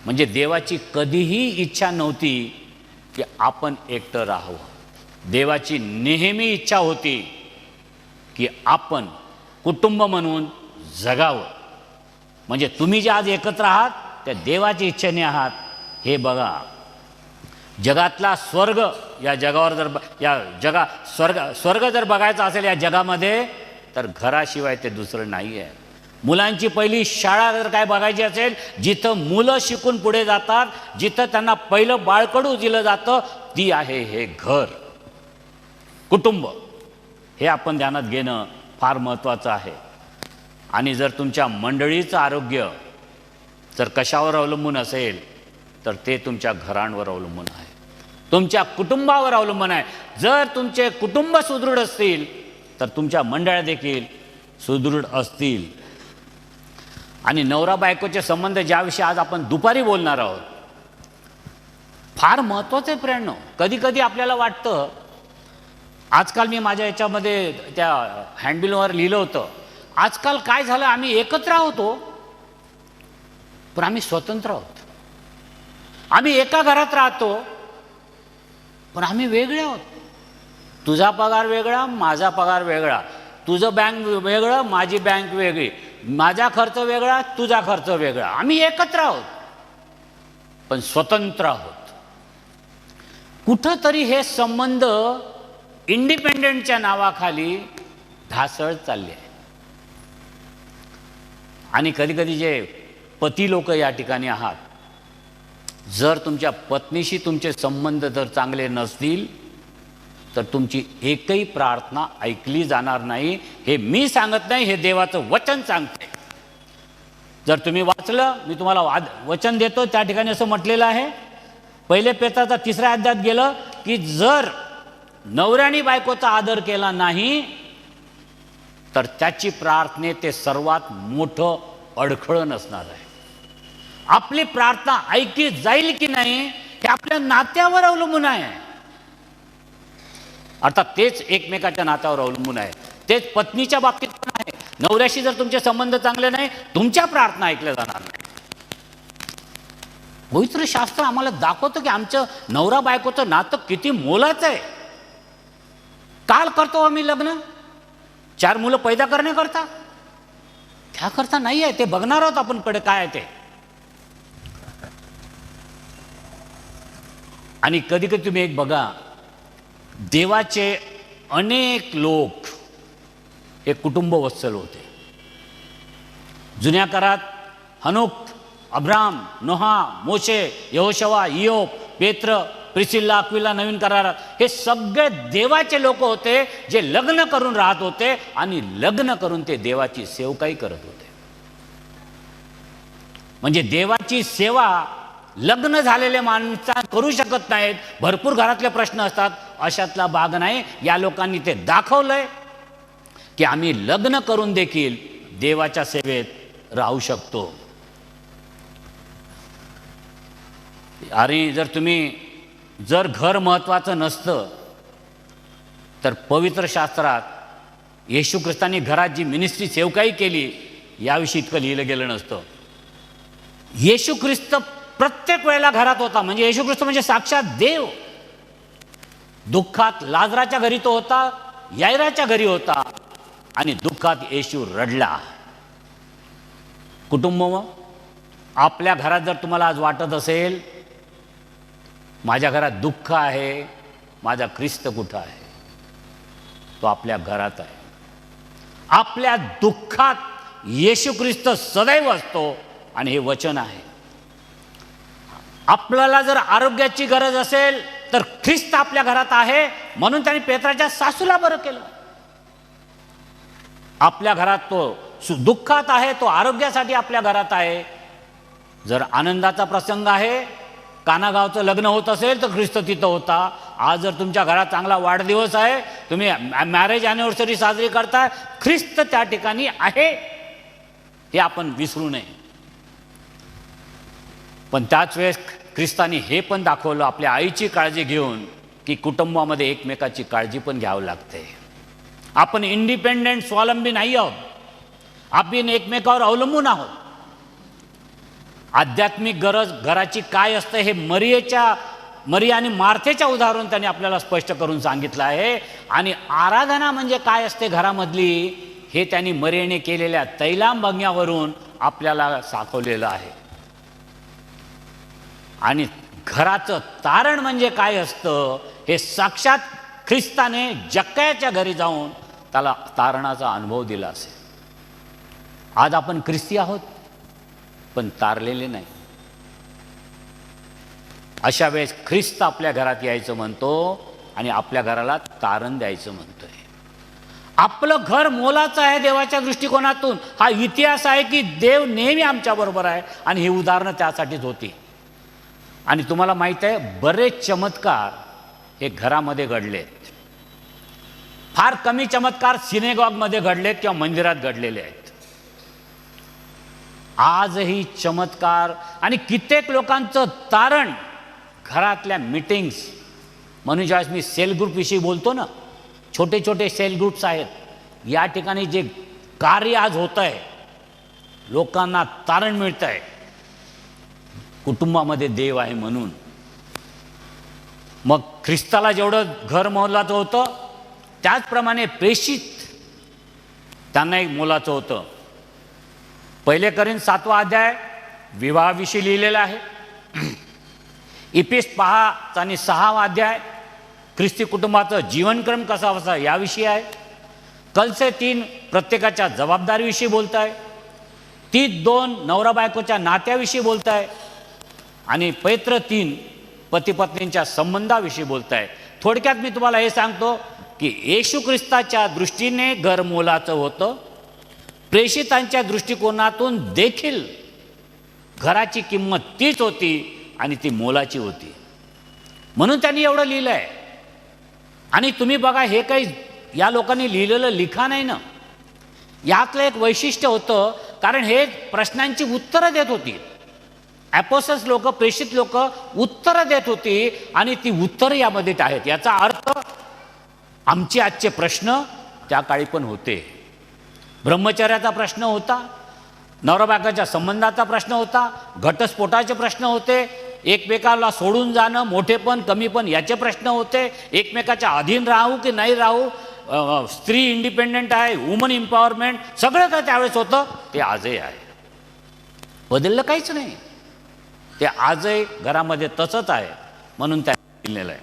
म्हणजे देवाची कधीही इच्छा नव्हती की आपण एकटं राहावं. देवाची नेहमी इच्छा होती की आपण कुटुंब म्हणून जगावं. म्हणजे तुम्ही जे आज एकत्र आहात त्या देवाच्या इच्छेने आहात. हे बघा, जगातला स्वर्ग या जगावर जर स्वर्ग जर बघायचा असेल या जगामध्ये, तर घराशिवाय ते दुसरं नाही आहे. मुलांची पहिली शाळा जर काय बघायची असेल, जिथं मुलं शिकून पुढे जातात, जिथं त्यांना पहिलं बाळकडू दिलं जातं, ती आहे हे घर, कुटुंब. हे आपण ध्यानात घेणं फार महत्त्वाचं आहे. आणि जर तुमच्या मंडळीचं आरोग्य जर कशावर अवलंबून असेल, तर ते तुमच्या घरांवर अवलंबून आहे, तुमच्या कुटुंबावर अवलंबून आहे. जर तुमचे कुटुंब सुदृढ असतील तर तुमच्या मंडळ्या देखील सुदृढ असतील. आणि नवरा बायकोचे संबंध ज्याविषयी आज आपण दुपारी बोलणार आहोत, फार महत्त्वाचं आहे प्रियांनो. कधी कधी आपल्याला वाटतं, आजकाल मी माझ्या याच्यामध्ये त्या हँडबिलवर लिहिलं होतं, आजकाल काय झालं, आम्ही एकत्र आहोतो पण आम्ही स्वतंत्र आहोत. आम्ही एका घरात राहतो पण आम्ही वेगळे आहोत. तुझा पगार वेगळा, माझा पगार वेगळा, तुझं बँक वेगळं, माझी बँक वेगळी, माझा खर्च वेगळा, तुझा खर्च वेगळा. आम्ही एकत्र आहोत पण स्वतंत्र आहोत. कुठंतरी हे संबंध इंडिपेंडंटच्या नावाखाली ढासळत चालले आहे. आणि कधीकधी जे पती लोक या ठिकाणी आहात, जर तुमच्या पत्नीशी तुमचे संबंध जर चांगले नसतील तर तुमची एकही प्रार्थना ऐकली जाणार नाही. हे मी सांगत नाही, हे देवाचं वचन सांगते. जर तुम्ही वाचलं, मी तुम्हाला वचन देतो, त्या ठिकाणी असं म्हटलेलं आहे, पहिले पेत्राचा 3ऱ्या अध्यायात गेलं की जर नवऱ्याने बायकोचा आदर केला नाही तर त्याची प्रार्थने ते सर्वात मोठं अडखळण असणार आहे. आपली प्रार्थना ऐकली जाईल की नाही हे आपल्या नात्यावर अवलंबून आहे. अर्थात तेच एकमेकाच्या नात्यावर अवलंबून आहे. तेच पत्नीच्या बाबतीत पण आहे. नवऱ्याशी जर तुमचे संबंध चांगले नाही, तुमच्या प्रार्थना ऐकल्या जाणार नाही. पवित्र शास्त्र आम्हाला दाखवतं की आमचं नवरा बायकोचं नातं किती मोलाचं आहे. काल करतो आम्ही लग्न 4 मुलं पैदा करण्याकरता, त्याकरता नाही आहे. ते बघणार आहोत आपण कडे काय आहे ते. आणि कधी कधी तुम्ही एक बघा, देवाचे अनेक लोक हे कुटुंब वत्सल होते. जुन्या काळात हनोक, अब्राम, नोहा, मोशे, यहोशवा, इयोब, पेत्र, प्रिसिल्ला, अक्विला नवीन करारात, हे सगळे देवाचे लोक होते जे लग्न करून राहत होते आणि लग्न करून ते देवाची सेवकाई करत होते. म्हणजे देवाची सेवा लग्न झालेले माणसं करू शकत नाहीत, भरपूर घरातले प्रश्न असतात, अशातला भाग नाही. या लोकांनी ते दाखवलंय की आम्ही लग्न करून देखील देवाच्या सेवेत राहू शकतो. आणि जर घर महत्त्वाचं नसतं तर पवित्र शास्त्रात येशू ख्रिस्तांनी घरात जी मिनिस्ट्री सेवकाई केली याविषयी इतकं लिहिलं गेलं नसतं. येशू ख्रिस्त प्रत्येक वेळेला घरात होता. म्हणजे येशू ख्रिस्त म्हणजे साक्षात देव. दुःखात लाजराच्या घरी तो होता, यायराच्या घरी होता, आणि दुःखात येशू रडला. कुटुंब, आपल्या घरात जर तुम्हाला आज वाटत असेल माझ्या घरात दुःख आहे, माझा ख्रिस्त कुठं आहे, तो आपल्या घरात आहे. आपल्या दुःखात येशू ख्रिस्त सदैव असतो आणि हे वचन आहे. आपल्याला जर आरोग्याची गरज असेल तर ख्रिस्त आपल्या घरात आहे, म्हणून त्यांनी पेत्राच्या सासूला बरं केलं. आपल्या घरात तो दुःखात आहे, तो आरोग्यासाठी आपल्या घरात आहे. जर आनंदाचा प्रसंग आहे, कानागावचं लग्न होत असेल तर ख्रिस्त तिथं होता. आज जर तुमच्या घरात चांगला वाढदिवस आहे, तुम्ही मॅरेज ॲनिव्हर्सरी साजरी करताय, ख्रिस्त त्या ठिकाणी आहे, हे आपण विसरू नये. पण त्याच वेळेस ख्रिस्तानी हे पण दाखवलं आपल्या आईची काळजी घेऊन की कुटुंबामध्ये एकमेकाची काळजी पण घ्यावी लागते. आपण इंडिपेंडेंट, स्वावलंबी नाही आहोत, आपण एकमेकावर अवलंबून आहोत. आध्यात्मिक गरज घराची काय असते हे मरिया आणि मार्थेच्या उदाहरण त्यांनी आपल्याला स्पष्ट करून सांगितलं आहे. आणि आराधना म्हणजे काय असते घरामधली हे त्यांनी मरियेने केलेल्या तैलांभंग्यावरून आपल्याला दाखवलेलं आहे. आणि घराचं तारण म्हणजे काय असतं हे साक्षात ख्रिस्ताने जक्कयाच्या घरी जाऊन त्याला तारणाचा अनुभव दिला असेल. आज आपण ख्रिस्ती आहोत पण तारलेले नाही. अशा वेळेस ख्रिस्त आपल्या घरात यायचं म्हणतो आणि आपल्या घराला तारण द्यायचं म्हणतोय. आपलं घर मोलाचं आहे देवाच्या दृष्टिकोनातून. हा इतिहास आहे की देव नेहमी आमच्याबरोबर आहे आणि ही उदाहरणं त्यासाठीच होती. आणि तुम्हाला माहीत आहे बरेच चमत्कार हे घरामध्ये घडलेत. फार कमी चमत्कार सिनेगॉगमध्ये घडलेत किंवा मंदिरात घडलेले आहेत. आजही चमत्कार आणि कित्येक लोकांचं तारण घरातल्या मीटिंग्स, म्हणून ज्यावेळेस मी सेल ग्रुपविषयी बोलतो ना, छोटे छोटे सेल ग्रुप्स आहेत, या ठिकाणी जे कार्य आज होतं आहे, लोकांना तारण मिळतं आहे, कुटुंबामध्ये देव आहे म्हणून. मग ख्रिस्ताला जेवढं घर मोलाचं होतं त्याचप्रमाणे प्रेषित त्यांना एक मोलाचं होतं. 1 कोरिंथ 7 अध्याय विवाहाविषयी लिहिलेला आहे. इफिस 5 आणि 6 अध्याय ख्रिस्ती कुटुंबाचं जीवनक्रम कसा असा याविषयी आहे. कलसे 3 प्रत्येकाच्या जबाबदारीविषयी बोलत आहे. 3:2 नवरा बायकोच्या नात्याविषयी बोलत आहे. आणि पैत्र 3 पतीपत्नींच्या संबंधाविषयी बोलत आहे. थोडक्यात मी तुम्हाला हे सांगतो की येशू ख्रिस्ताच्या दृष्टीने घर मोलाचं होतं. प्रेषितांच्या दृष्टिकोनातून देखील घराची किंमत तीच होती आणि ती मोलाची होती, म्हणून त्यांनी एवढं लिहिलं आहे. आणि तुम्ही बघा, हे काही या लोकांनी लिहिलेलं लिखाण आहे ना, यातलं एक वैशिष्ट्य होतं, कारण हे प्रश्नांची उत्तरं देत होती. ॲपोस्टल्स लोक, प्रेषित लोक उत्तरं देत होती आणि ती उत्तरं यामध्ये आहेत. याचा अर्थ आमचे आजचे प्रश्न त्या काळी पण होते. ब्रह्मचर्याचा प्रश्न होता, नवरा बायकोच्या संबंधाचा प्रश्न होता, घटस्फोटाचे प्रश्न होते, एकमेकाला सोडून जाणं, मोठेपण कमीपण याचे प्रश्न होते, एकमेकाच्या अधीन राहू की नाही राहू, स्त्री इंडिपेंडंट आहे, वुमन एम्पॉवरमेंट, सगळं काय त्यावेळेस होतं ते आजही आहे. बदललं काहीच नाही. ते आजही घरामध्ये तसंच आहे, म्हणून त्या लिहिलेलं आहे.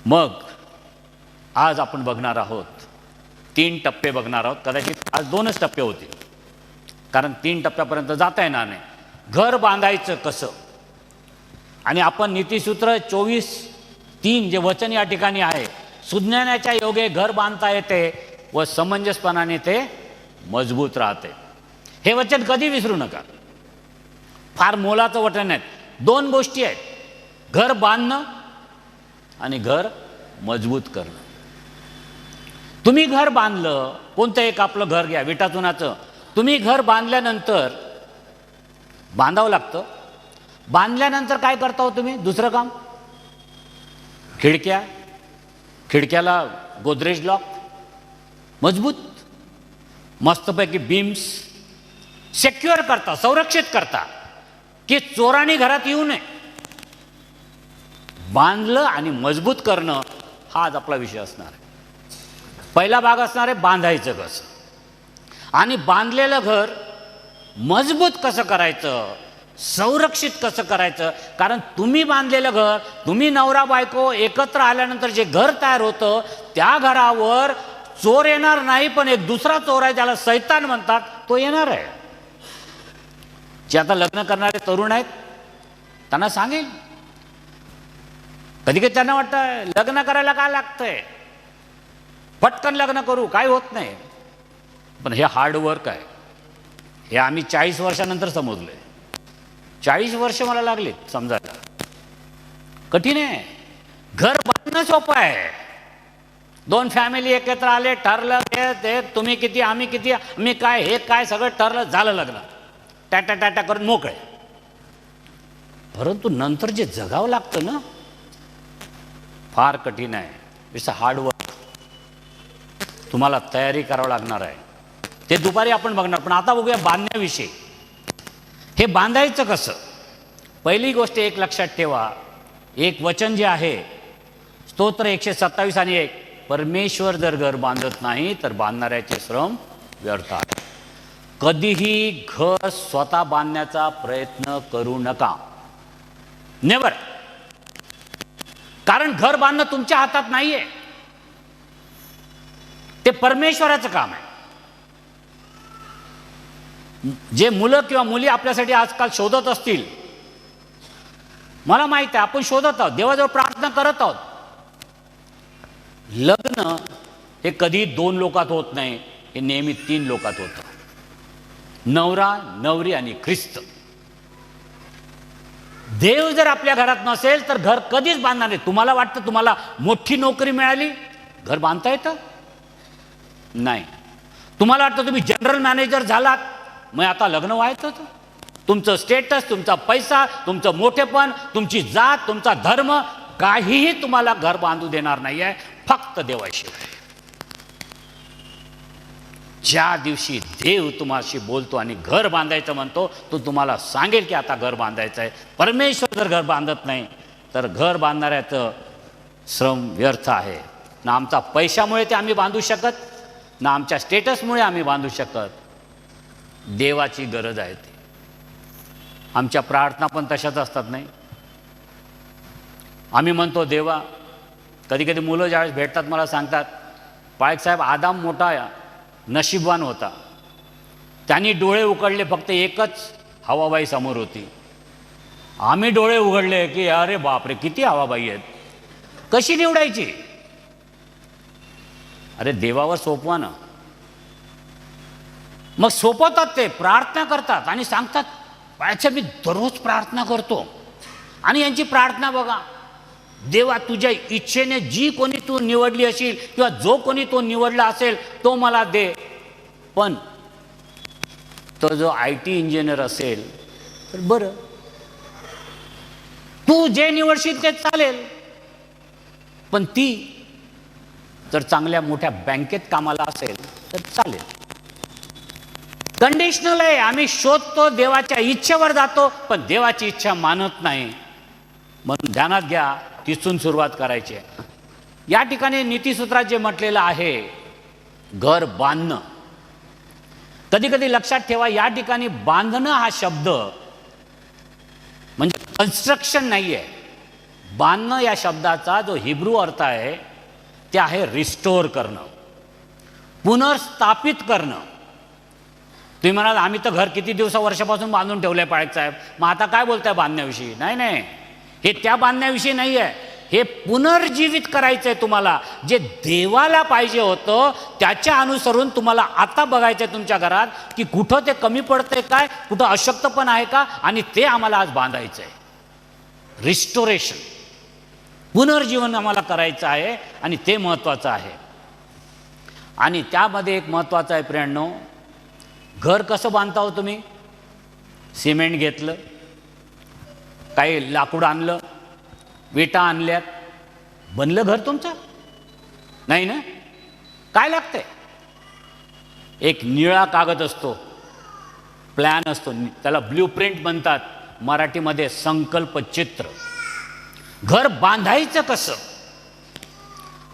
मग आज आपण बघणार आहोत 3 टप्पे बघणार आहोत. कदाचित आज 2च टप्पे होतील, कारण 3 टप्प्यापर्यंत जाता येणार नाही. घर बांधायचं कसं, आणि आपण नीतिसूत्र 24:3 जे वचन या ठिकाणी आहे, सुज्ञानाच्या योगे घर बांधता येते व समंजसपणाने ते मजबूत राहते. हे वचन कधी विसरू नका. फार मोलाचं वचन आहे. दोन गोष्टी आहेत, घर बांधणं आणि घर मजबूत करणं. तुम्ही घर बांधलं, कोणतं एक आपलं घर घ्या विटा चुनाचं, तुम्ही घर बांधल्यानंतर बांधावं लागतं. बांधल्यानंतर काय करता हो तुम्ही? दुसरं काम, खिडक्याला गोदरेज लॉक मजबूत, मस्तपैकी बीम्स सिक्युअर करता, संरक्षित करता की चोरांनी घरात येऊ नये. बांधलं आणि मजबूत करणं हा आज आपला विषय असणार आहे. पहिला भाग असणार आहे बांधायचं कसं, आणि बांधलेलं घर मजबूत कसं करायचं, संरक्षित कसं करायचं. कारण तुम्ही बांधलेलं घर, तुम्ही नवरा बायको एकत्र आल्यानंतर जे घर तयार होतं त्या घरावर चोर येणार नाही, पण एक दुसरा चोर आहे ज्याला शैतान म्हणतात, तो येणार आहे. जे आता लग्न करणारे तरुण आहेत त्यांना सांगेल, कधी कधी त्यांना वाटतं लग्न करायला काय लागतंय, पटकन लग्न करू, काय होत नाही. पण हे हार्डवर्क आहे. हे आम्ही 40 वर्षानंतर समजलोय. 40 वर्ष मला लागले समजायला. कठीण आहे. घर बांधणं सोपं आहे. 2 फॅमिली एकत्र आले, ठरलं ते तुम्ही किती आम्ही किती, मी काय हे काय सगळं ठरलं, झालं लग्न, टाटा टाटा करून मोकळे. परंतु नंतर जे जगावं लागतं ना, फार कठीण आहे. It's a hard work. तुम्हाला तयारी करावं लागणार आहे. ते दुपारी आपण बघणार. पण आता बघूया बांधण्याविषयी. हे बांधायचं कसं? पहिली गोष्ट एक लक्षात ठेवा, एक वचन जे आहे स्तोत्र 127 आणि 1, परमेश्वर जर घर बांधत नाही तर बांधणाऱ्याचे श्रम व्यर्थ आहे. कधीही घर स्वतः बांधण्याचा प्रयत्न करू नका. नेवर. कारण घर बांधणं तुमच्या हातात नाहीये, ते परमेश्वराचं काम आहे. जे मुलं किंवा मुली आपल्यासाठी आजकाल शोधत असतील, मला माहित आहे आपण शोधत आहोत, देवाजवळ प्रार्थना करत आहोत. लग्न हे कधी 2 लोकात होत नाही, हे नेहमी 3 लोकात होतं. नवरा, नवरी आणि ख्रिस्त. देव जर आपल्या घरात नसेल तर घर कधीच बांधणार नाही. तुम्हाला वाटतं तुम्हाला मोठी नोकरी मिळाली, घर बांधता येतं? नाही. तुम्हाला वाटतं तुम्ही जनरल मॅनेजर झालात, मग आता लग्न व्हायचं होतं? तुमचं स्टेटस, तुमचा पैसा, तुमचं मोठेपण, तुमची जात, तुमचा धर्म काहीही तुम्हाला घर बांधू देणार नाही आहे, फक्त देवाशिवाय. ज्या दिवशी देव तुम्हाशी बोलतो आणि घर बांधायचं म्हणतो, तो तुम्हाला सांगेल की आता घर बांधायचं आहे. परमेश्वर जर घर बांधत नाही तर घर बांधणाऱ्याचं श्रम व्यर्थ आहे. ना आमचा पैशामुळे ते आम्ही बांधू शकत, ना आमच्या स्टेटसमुळे आम्ही बांधू शकत. देवाची गरज आहे ती. आमच्या प्रार्थना पण तशाच असतात नाही. आम्ही म्हणतो देवा, कधी कधी मुलं ज्यावेळेस भेटतात मला सांगतात, पाळक साहेब आदाम मोठा नशीबवान होता, त्यांनी डोळे उघडले फक्त एकच हवाबाई समोर होती. आम्ही डोळे उघडले की अरे बापरे किती हवाबाई आहेत, कशी निवडायची? अरे देवावर सोपवा ना. मग सोपवतात, ते प्रार्थना करतात आणि सांगतात पाळक मी दररोज प्रार्थना करतो. आणि यांची प्रार्थना बघा, देवा तुझ्या इच्छेने जी कोणी तू निवडली असेल किंवा जो कोणी तो निवडला असेल तो मला दे. पण तो जो IT इंजिनियर असेल तर बरं, तू जे निवडशील ते चालेल, पण ती जर चांगल्या मोठ्या बँकेत कामाला असेल तर चालेल. कंडिशनल आहे. आम्ही शोधतो, देवाच्या इच्छेवर जातो, पण देवाची इच्छा मानत नाही. म्हणून ध्यानात घ्या, तिथून सुरुवात करायची आहे. या ठिकाणी नीतिसूत्रात जे म्हटलेलं आहे घर बांधणं, कधी कधी लक्षात ठेवा, या ठिकाणी बांधणं हा शब्द म्हणजे कन्स्ट्रक्शन नाही आहे. बांधणं या शब्दाचा जो हिब्रू अर्थ आहे ते आहे रिस्टोर करणं, पुनर्स्थापित करणं. तुम्ही म्हणाल आम्ही तर घर किती वर्षापासून बांधून ठेवलंय पाळक साहेब, मग आता काय बोलताय बांधण्याविषयी? नाही नाही, हे त्या बांधण्याविषयी नाही आहे, हे पुनर्जीवित करायचं आहे तुम्हाला. जे देवाला पाहिजे होतं त्याच्या अनुसरून तुम्हाला आता बघायचं आहे तुमच्या घरात की कुठं ते कमी पडतंय काय, कुठं अशक्तपण आहे का, आणि ते आम्हाला आज बांधायचं आहे. रिस्टोरेशन, पुनर्जीवन आम्हाला करायचं आहे आणि ते महत्त्वाचं आहे. आणि त्यामध्ये एक महत्त्वाचं आहे प्रियांनो, घर कसं बांधता हो तुम्ही? सिमेंट घेतलं, काही लाकूड आणलं, विटा आणल्यात, बनलं घर तुमचं? नाही ना. काय लागतंय? एक निळा कागद असतो, प्लॅन असतो, त्याला ब्ल्यूप्रिंट म्हणतात, मराठीमध्ये संकल्प चित्र. घर बांधायचं कसं?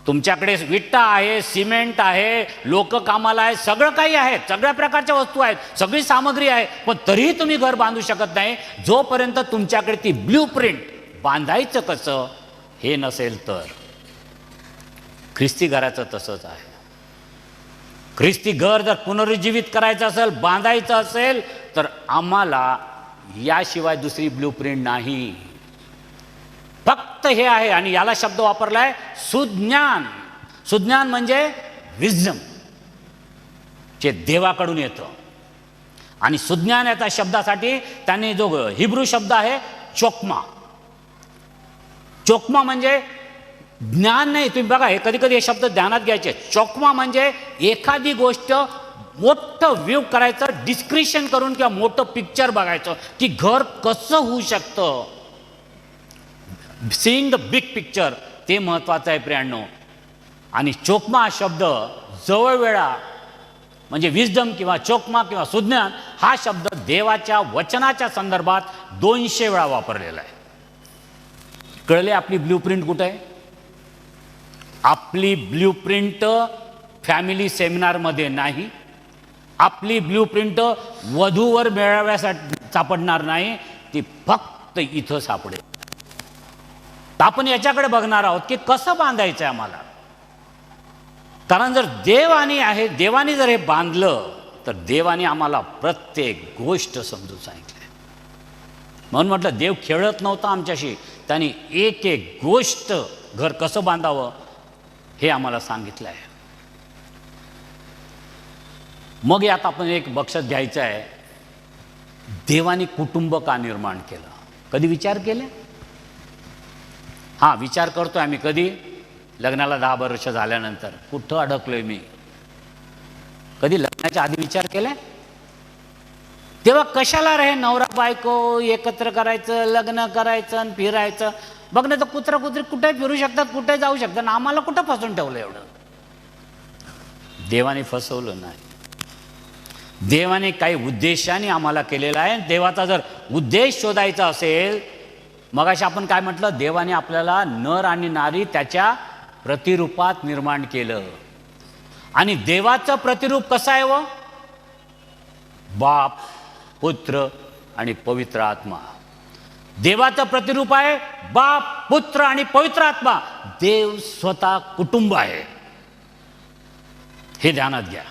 तुमच्याकडे विटा आहे, सिमेंट आहे, लोक कामाला आहे, सगळं काही आहे, सगळ्या प्रकारच्या वस्तू आहेत, सगळी सामग्री आहे, पण तरीही तुम्ही घर बांधू शकत नाही जोपर्यंत तुमच्याकडे ती ब्ल्यूप्रिंट, बांधायचं कसं हे नसेल तर. ख्रिस्ती घराचं तसंच आहे. ख्रिस्ती घर जर पुनरुज्जीवित करायचं असेल, बांधायचं असेल, तर आम्हाला याशिवाय दुसरी ब्ल्यूप्रिंट नाही. फक्त हे आहे. आणि याला शब्द वापरलाय सुज्ञान. सुज्ञान म्हणजे विजडम, जे देवाकडून येतं. आणि सुज्ञान याचा शब्दासाठी त्याने जो हिब्रू शब्द आहे चोक्मा. चोक्मा म्हणजे ज्ञान नाही. तुम्ही बघा, हे कधी कधी हे शब्द ध्यानात घ्यायचे. चोक्मा म्हणजे एखादी गोष्ट मोठं व्ह्यू करायचं, डिस्क्रिप्शन करून किंवा मोठं पिक्चर बघायचं की घर कसं होऊ शकतं. सीइंग द बिग पिक्चर, ते महत्त्वाचं आहे प्रियांनो. आणि चोक्मा हा शब्द जवळ वेळा म्हणजे विजडम किंवा चोक्मा किंवा सुज्ञान हा शब्द देवाच्या वचनाच्या संदर्भात 200 वेळा वापरलेला आहे. कळले आपली ब्ल्यूप्रिंट कुठे आहे? आपली ब्ल्यूप्रिंट फॅमिली सेमिनारमध्ये नाही. आपली ब्ल्यूप्रिंट वधूवर मेळाव्यासाठी सापडणार नाही, ती फक्त इथं सापडेल. आपण याच्याकडे बघणार आहोत की कसं बांधायचं आहे आम्हाला. कारण जर देवाने जर हे बांधलं तर देवाने आम्हाला प्रत्येक गोष्ट समजून सांगितली. म्हणून म्हटलं, देव खेळत नव्हता आमच्याशी, त्याने एक एक गोष्ट घर कसं बांधावं हे आम्हाला सांगितलं आहे. मग यात आपण एक लक्षात घ्यायचं आहे, देवाने कुटुंब का निर्माण केलं? कधी विचार केले? हां, विचार करतोय आम्ही. कधी? लग्नाला 10 वर्ष झाल्यानंतर. कुठं अडकलोय मी? कधी लग्नाच्या आधी विचार केलाय? तेव्हा कशाला रे नवरा बायको एकत्र करायचं, लग्न करायचं आणि फिरायचं? बघ ना, तर कुत्रा कुत्री कुठे फिरू शकतात, कुठे जाऊ शकतात, आणि आम्हाला कुठं फसवून ठेवलं एवढं? देवाने फसवलं नाही. देवाने काही उद्देशाने आम्हाला केलेला आहे. देवाचा जर उद्देश शोधायचा असेल, मगाशी आपण काय म्हटलं, देवाने आपल्याला नर आणि नारी त्याच्या प्रतिरूपात निर्माण केलं. आणि देवाचं प्रतिरूप कसं आहे? व बाप, पुत्र आणि पवित्र आत्मा. देवाचं प्रतिरूप आहे बाप, पुत्र आणि पवित्र आत्मा. देव स्वतः कुटुंब आहे, हे ध्यानात घ्या.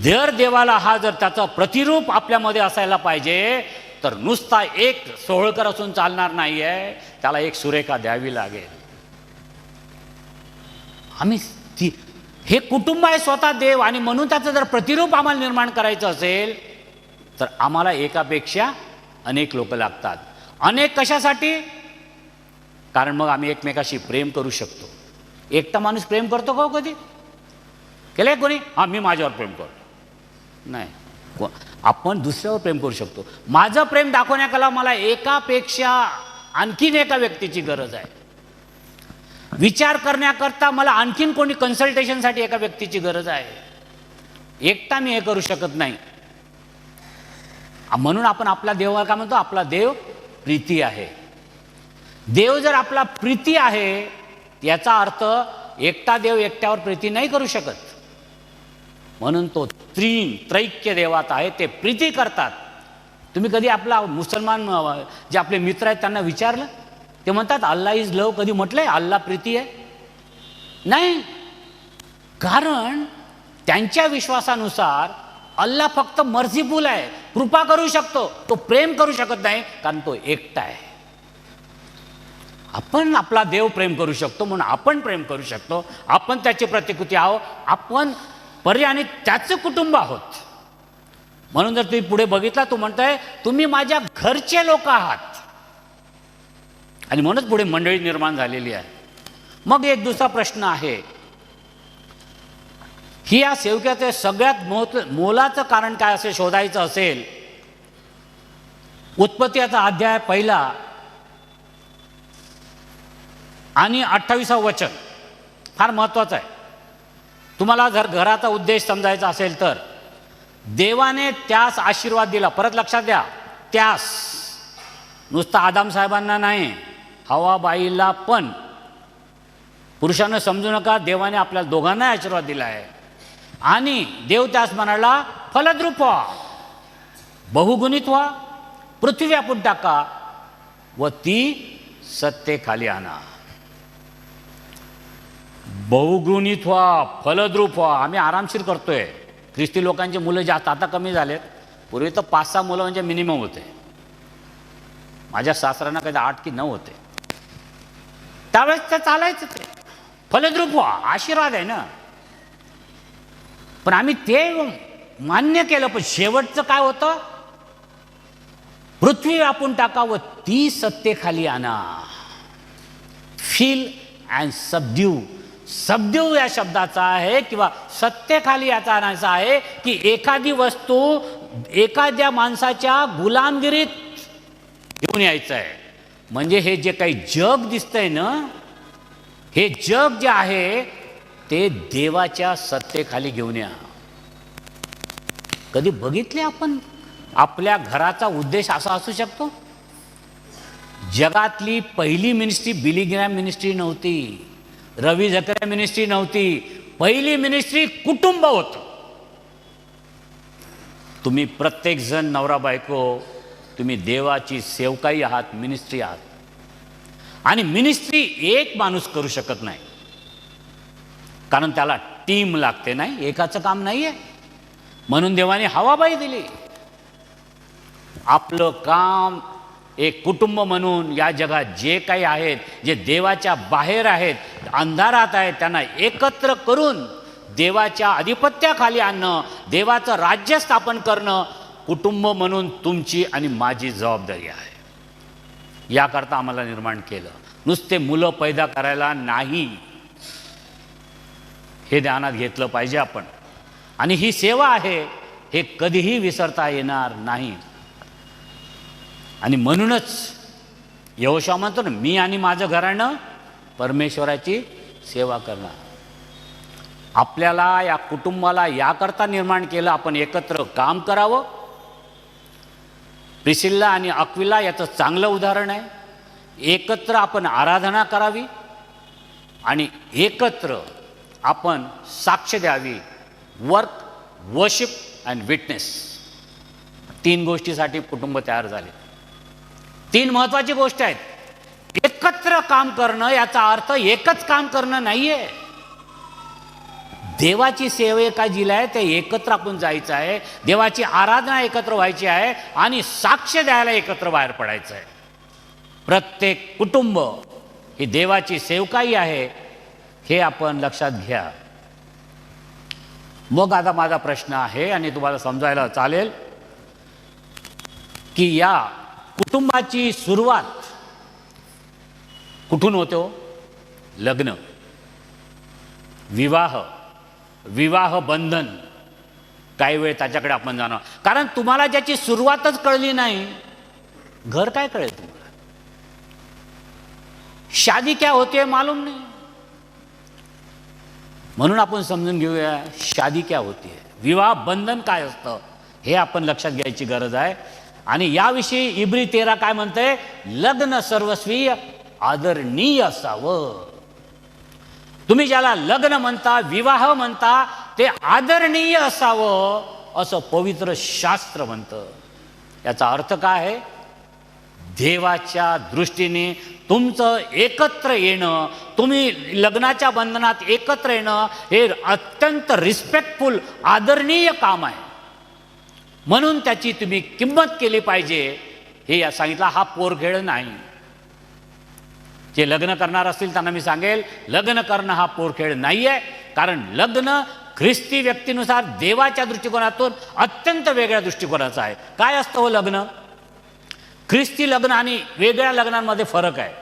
जर देवाला हा जर त्याचा प्रतिरूप आपल्यामध्ये असायला पाहिजे, तर नुसता एक सोहळकर असून चालणार नाही आहे, त्याला एक सुरेखा द्यावी लागेल. हे कुटुंब आहे स्वतः देव, आणि म्हणून त्याचं जर प्रतिरूप आम्हाला निर्माण करायचं असेल तर आम्हाला एकापेक्षा अनेक लोक लागतात. अनेक कशासाठी? कारण मग आम्ही एकमेकाशी प्रेम करू शकतो. एकटा माणूस प्रेम करतो का कधी? केलंय कोणी? हां, मी माझ्यावर प्रेम करतो. नाही, आपण दुसऱ्यावर प्रेम करू शकतो. माझं प्रेम दाखवण्याकरता मला एकापेक्षा आणखीन एका व्यक्तीची गरज आहे. विचार करण्याकरता मला आणखीन कोणी कन्सल्टेशनसाठी एका व्यक्तीची गरज आहे. एकटा मी हे करू शकत नाही. म्हणून आपण आपला देवाला काय म्हणतो? आपला देव प्रीती आहे. देव जर आपला प्रीती आहे, याचा अर्थ एकटा देव एकट्यावर प्रीती नाही करू शकत. म्हणून तो त्रैक्य देवात आहे, ते प्रीती करतात. तुम्ही कधी आपला मुसलमान जे आपले मित्र आहेत त्यांना विचारलं? ते म्हणतात अल्लाह इज लव. कधी म्हटलंय अल्लाह प्रीती आहे? नाही. कारण त्यांच्या विश्वासानुसार अल्लाह फक्त मर्सीफुल आहे, कृपा करू शकतो, तो प्रेम करू शकत नाही, कारण तो एकटा आहे. आपण आपला देव प्रेम करू शकतो म्हणून आपण प्रेम करू शकतो, आपण त्याची प्रतिकृती आहोत, आपण पर्याय आणि त्याचं कुटुंब आहोत. म्हणून जर तुम्ही पुढे बघितला, तो म्हणताय तुम्ही माझ्या घरचे लोक आहात, आणि म्हणूनच पुढे मंडळी निर्माण झालेली आहे. मग एक दुसरा प्रश्न आहे, ही या सेवकाचे सगळ्यात मोलाचं कारण काय असे शोधायचं असेल, उत्पत्तीचा अध्याय 1 आणि 28 वचन फार महत्त्वाचं आहे. तुम्हाला जर घराचा उद्देश समजायचा असेल तर देवाने त्यास आशीर्वाद दिला. परत लक्षात द्या, त्यास, नुसतं आदाम साहेबांना नाही, हवाबाईला पण. पुरुषांना समजू नका, देवाने आपल्या दोघांना आशीर्वाद दिला आहे. आणि देव त्यास म्हणाला, फलद्रूप व्हा, बहुगुणित व्हा, पृथ्वी व्यापून टाका व ती सत्तेखाली आणा. बहुगुणित व्हा, फलद्रूप व्हा. आम्ही आरामशीर करतोय. ख्रिस्ती लोकांचे मुलं जास्त आता कमी झालेत. पूर्वी तर 5-6 मुलं म्हणजे मिनिमम होते. माझ्या सासऱ्यांना कधी 8 की 9 होते. त्यावेळेस ते चालायचं. ते फलद्रूप व्हा, आशीर्वाद आहे ना. पण आम्ही ते मान्य केलं, पण शेवटचं काय होतं, पृथ्वी व्यापून टाका व ती सत्तेखाली आणा. Feel and subdue. सबड्यू या शब्दाचा आहे किंवा सत्तेखाली याचा आणायचा आहे की एखादी वस्तू एखाद्या माणसाच्या गुलामगिरीत घेऊन यायचं आहे. म्हणजे हे जे काही जग दिसतंय ना, हे जग जे आहे ते देवाच्या सत्तेखाली घेऊन या. कधी बघितले आपण आपल्या घराचा उद्देश असा असू शकतो? जगातली पहिली मिनिस्ट्री बिली ग्रॅम मिनिस्ट्री नव्हती, रवी झकरिया मिनिस्ट्री नव्हती. पहिली मिनिस्ट्री कुटुंब होतं. तुम्ही प्रत्येक जण नवरा बायको, तुम्ही देवाची सेवकाई आहात, मिनिस्ट्री आहात. आणि मिनिस्ट्री एक माणूस करू शकत नाही, कारण त्याला टीम लागते. नाही, एकाचं काम नाही आहे. म्हणून देवाने हवाबाई दिली. आपलं काम एक कुटुंब म्हणून या जगात जे काही आहेत, जे देवाच्या बाहेर आहेत, अंधारात आहेत, त्यांना एकत्र करून देवाच्या अधिपत्याखाली आणणं, देवाचं राज्य स्थापन करणं, कुटुंब म्हणून तुमची आणि माझी जबाबदारी आहे. याकरता आम्हाला निर्माण केलं. नुसते मुलं पैदा करायला नाही, हे ध्यानात घेतलं पाहिजे आपण. आणि ही सेवा आहे, हे कधीही विसरता येणार नाही. आणि म्हणूनच यहोशू म्हणतो ना, मी आणि माझं घराणं परमेश्वराची सेवा करणार. आपल्याला या कुटुंबाला याकरता निर्माण केलं, आपण एकत्र काम करावं. प्रिसिल्ला आणि अक्विला याचं चांगलं उदाहरण आहे. एकत्र आपण आराधना करावी आणि एकत्र आपण साक्ष द्यावी. Work, worship and witness. 3 गोष्टीसाठी कुटुंब तयार झाले. 3 महत्त्वाची गोष्ट आहेत. एकत्र काम करणं याचा अर्थ एकच काम करणं नाहीये. देवाची सेवा जिला आहे ते एकत्र आपण जायचं आहे. देवाची आराधना एकत्र व्हायची आहे आणि साक्ष द्यायला एकत्र बाहेर पडायचं आहे. प्रत्येक कुटुंब ही देवाची सेवकाई आहे, हे आपण लक्षात घ्या. मग आता माझा प्रश्न आहे आणि तुम्हाला समजायला चालेल की या कुटुंबाची सुरुवात कुठून होते हो? लग्न, विवाह, विवाह बंधन. काही वेळ त्याच्याकडे आपण जाणार, कारण तुम्हाला ज्याची सुरुवातच कळली नाही, घर काय कळेल तुम्हाला? शादी क्या होती है मालूम नहीं. म्हणून आपण समजून घेऊया शादी क्या होती है, विवाह बंधन काय असतं हे आपण लक्षात घ्यायची गरज आहे. आणि याविषयी इब्री 13 काय म्हणते? लग्न सर्वस्वी आदरणीय असावं. तुम्ही ज्याला लग्न म्हणता, विवाह म्हणता, ते आदरणीय असावं असं पवित्र शास्त्र म्हणतं. याचा अर्थ काय आहे? देवाच्या दृष्टीने तुमचं एकत्र येणं, तुम्ही लग्नाच्या बंधनात एकत्र येणं हे अत्यंत रिस्पेक्टफुल, आदरणीय काम आहे. म्हणून त्याची तुम्ही किंमत केली पाहिजे. हे सांगितलं. हा पोरखेळ नाही. जे लग्न करणार असतील त्यांना मी सांगेल, लग्न करणं हा पोरखेळ नाही आहे. कारण लग्न ख्रिस्ती व्यक्तीनुसार देवाच्या दृष्टिकोनातून अत्यंत वेगळ्या दृष्टिकोनाचं आहे. काय असतं हो लग्न? ख्रिस्ती लग्न आणि वेगळ्या लग्नांमध्ये फरक आहे.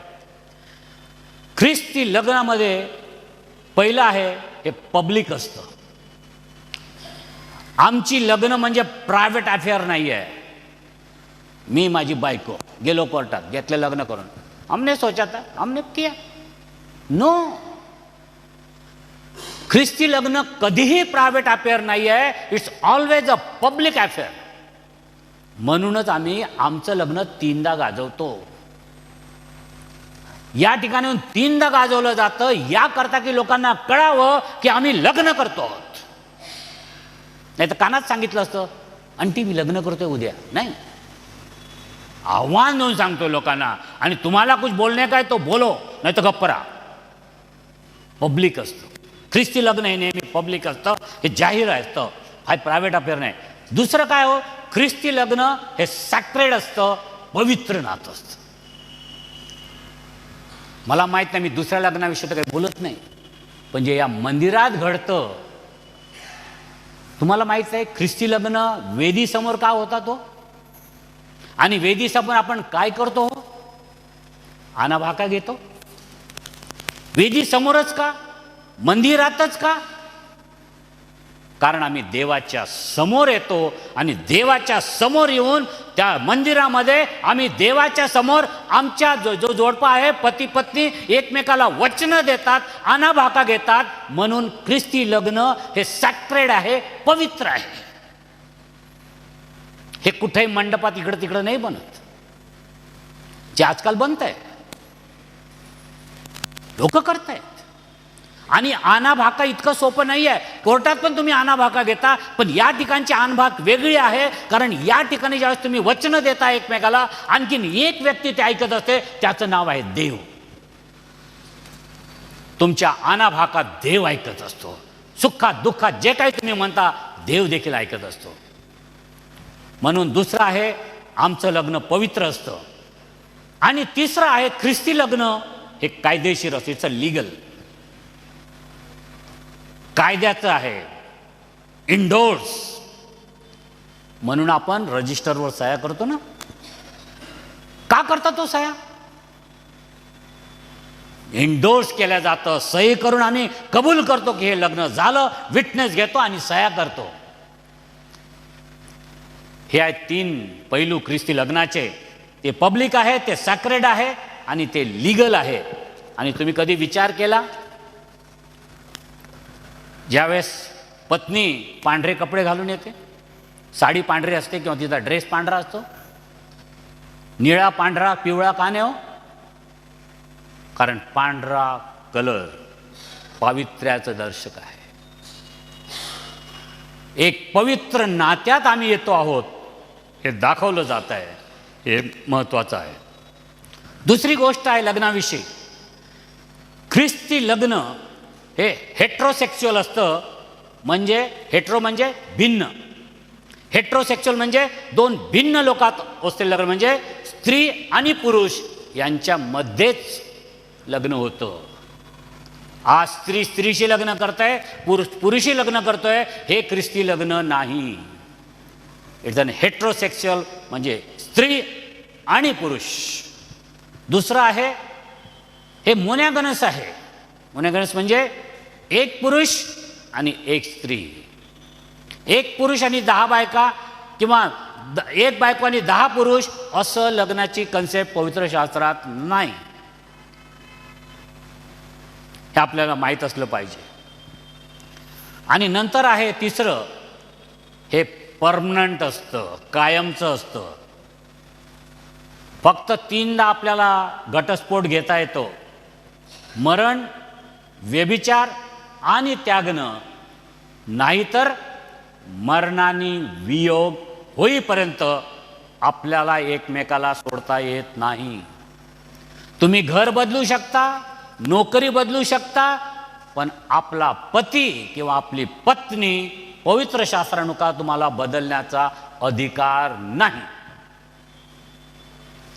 ख्रिस्ती लग्नामध्ये पहिलं आहे हे पब्लिक असतं. आमची लग्न म्हणजे प्रायव्हेट अफेअर नाही आहे. मी माझी बायको गेलो कोर्टात, घेतलं लग्न करून, हमने सोचा था, हमने किया. नो, ख्रिस्ती लग्न कधीही प्रायव्हेट अफेअर नाही आहे. It's always a public affair. म्हणूनच आम्ही आमचं लग्न 3दा गाजवतो. या ठिकाणी 3दा गाजवलं जातं याकरता की लोकांना कळावं की आम्ही लग्न करतो. नाही तर कानात सांगितलं असतं, आंटी मी लग्न करतोय उद्या. नाही, आव्हान देऊन सांगतो लोकांना. आणि तुम्हाला कुछ बोलणे काय तो बोलो, नाही तर गप्प राहा. पब्लिक असतं. ख्रिस्ती लग्न हे नेहमी पब्लिक असतं, हे जाहीर असतं, हा प्रायव्हेट अफेअर नाही. दुसरं काय हो, ख्रिस्ती लग्न हे सॅक्रेड असतं, पवित्र नातं असतं. मला माहीत नाही, मी दुसऱ्या लग्नाविषयी तर काही बोलत नाही, पण जे या मंदिरात घडतं, तुम्हाला माहीत आहे ख्रिस्ती लग्न वेदीसमोर का होता तो? आणि वेदीसमोर आपण काय करतो? आनाभाका घेतो. वेदीसमोरच का? मंदिरातच का? कारण आम्ही देवाच्या समोर येतो आणि देवाच्या समोर येऊन त्या मंदिरामध्ये आम्ही देवाच्या समोर आमच्या जो जोडपा आहे, पती पत्नी एकमेकाला वचनं देतात, आनाभाका घेतात. म्हणून ख्रिस्ती लग्न हे सॅक्रेड आहे, पवित्र आहे. हे कुठेही मंडपात इकडं तिकडं नाही बनत, जे आजकाल बनत आहे, लोक करतायत. आणि आनाभाका इतकं सोपं नाही आहे. कोर्टात पण तुम्ही आनाभाका घेता, पण या ठिकाणची आनभाक वेगळी आहे. कारण या ठिकाणी ज्यावेळेस तुम्ही वचनं देता एकमेकाला, आणखीन एक व्यक्ती ते ऐकत असते, त्याचं नाव आहे देव. तुमच्या आनाभाका देव ऐकत असतो. सुखात दुःखात जे काही तुम्ही म्हणता, देव देखील ऐकत असतो. म्हणून दुसरं आहे आमचं लग्न पवित्र असतं. आणि तिसरं आहे ख्रिस्ती लग्न हे कायदेशीर असतं. इट्स अ लीगल, कायद्याचं आहे, इंडोर्स. म्हणून आपण रजिस्टरवर सह्या करतो ना. का करता तो सह्या? इंडोर्स केल्या जातं. सही करून आम्ही कबूल करतो की हे लग्न झालं, विटनेस घेतो आणि सह्या करतो. हे आहेत 3 पैलू ख्रिस्ती लग्नाचे. ते पब्लिक आहे, ते सॅक्रेड आहे आणि ते लीगल आहे. आणि तुम्ही कधी विचार केला, ज्यावेळेस पत्नी पांढरे कपडे घालून येते, साडी पांढरी असते किंवा तिचा ड्रेस पांढरा असतो, निळा पांढरा पिवळा का नाही हो? कारण पांढरा कलर पावित्र्याचं दर्शक आहे. एक पवित्र नात्यात आम्ही येतो आहोत हे दाखवलं जात आहे. हे महत्त्वाचं आहे. दुसरी गोष्ट आहे लग्नाविषयी, ख्रिस्ती लग्न हे हेट्रोसेक्च्युअल असतं. म्हणजे हेट्रो म्हणजे भिन्न, हेट्रोसेक्च्युअल म्हणजे 2 भिन्न लोकात असलेलं लग्न, म्हणजे स्त्री आणि पुरुष यांच्यामध्येच लग्न होतं. आज स्त्री स्त्रीशी लग्न करताय, पुरुष पुरुषी लग्न करतोय, हे ख्रिस्ती लग्न नाही. इट्स अन हेट्रोसेक्च्युअल, म्हणजे स्त्री आणि पुरुष. दुसरं आहे हे मोनोगॅमस आहे. मोनोगॅमस म्हणजे एक पुरुष आणि एक स्त्री, एक पुरुष आणि 10 बायका, किंवा एक बायको आणि 10 पुरुष, असं लग्नाची कन्सेप्ट पवित्र शास्त्रात नाही. हे आपल्याला माहीत असलं पाहिजे. आणि नंतर आहे तिसरं, हे परमनंट असतं, कायमचं असतं. फक्त 3दा आपल्याला घटस्फोट घेता येतो, मरण, व्यभिचार आणि त्यागणं. नाहीतर मरणाने वियोग होईपर्यंत आपल्याला एकमेकाला सोडता येत नाही. तुम्ही घर बदलू शकता, नोकरी बदलू शकता, पण आपला पती किंवा आपली पत्नी पवित्र शास्त्रानुसार तुम्हाला बदलण्याचा अधिकार नाही.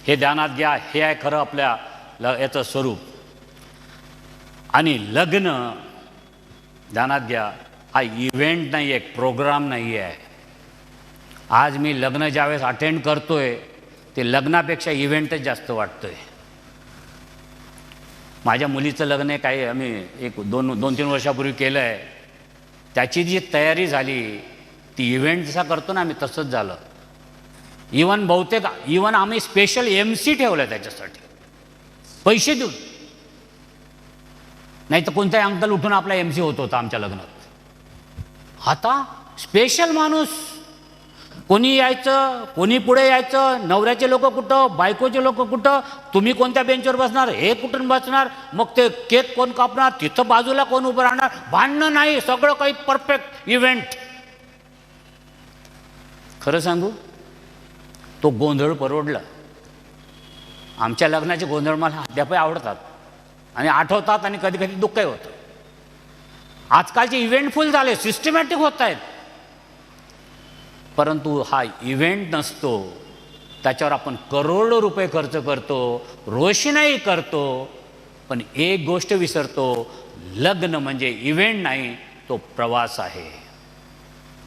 हे ध्यानात घ्या. हे आहे खरं आपल्या याचं स्वरूप. आणि लग्न ध्यानात घ्या, हा इव्हेंट नाही आहे, एक प्रोग्राम नाही आहे. आज मी लग्न ज्यावेळेस अटेंड करतोय ते लग्नापेक्षा इव्हेंटच जास्त वाटतोय. माझ्या मुलीचं लग्न आहे, काही आम्ही एक दोन तीन वर्षापूर्वी केलं आहे. त्याची जी तयारी झाली ती इव्हेंट जसा करतो ना आम्ही तसंच झालं. इवन आम्ही स्पेशल MC ठेवलं त्याच्यासाठी पैसे देऊन. नाही तर कोणताही अंकल उठून आपला MC होत होता आमच्या लग्नात. आता स्पेशल माणूस, कोणी यायचं, कोणी पुढे यायचं, नवऱ्याचे लोक कुठं, बायकोचे लोक कुठं, तुम्ही कोणत्या बेंचवर बसणार, हे कुठून बसणार, मग ते केक कोण कापणार, तिथं बाजूला कोण उभं राहणार, भांडणं नाही, सगळं काही परफेक्ट इव्हेंट. खरं सांगू, तो गोंधळ परवडला. आमच्या लग्नाचे गोंधळ मला अद्यापही आवडतात आणि आठवतात आणि कधी कधी दुःखही होतं. आजकालचे इव्हेंट फुल झाले, सिस्टमॅटिक होत आहेत. परंतु हा इव्हेंट नसतो, त्याच्यावर आपण करोडो रुपये खर्च करतो, रोषणाई करतो, पण एक गोष्ट विसरतो, लग्न म्हणजे इव्हेंट नाही, तो प्रवास आहे.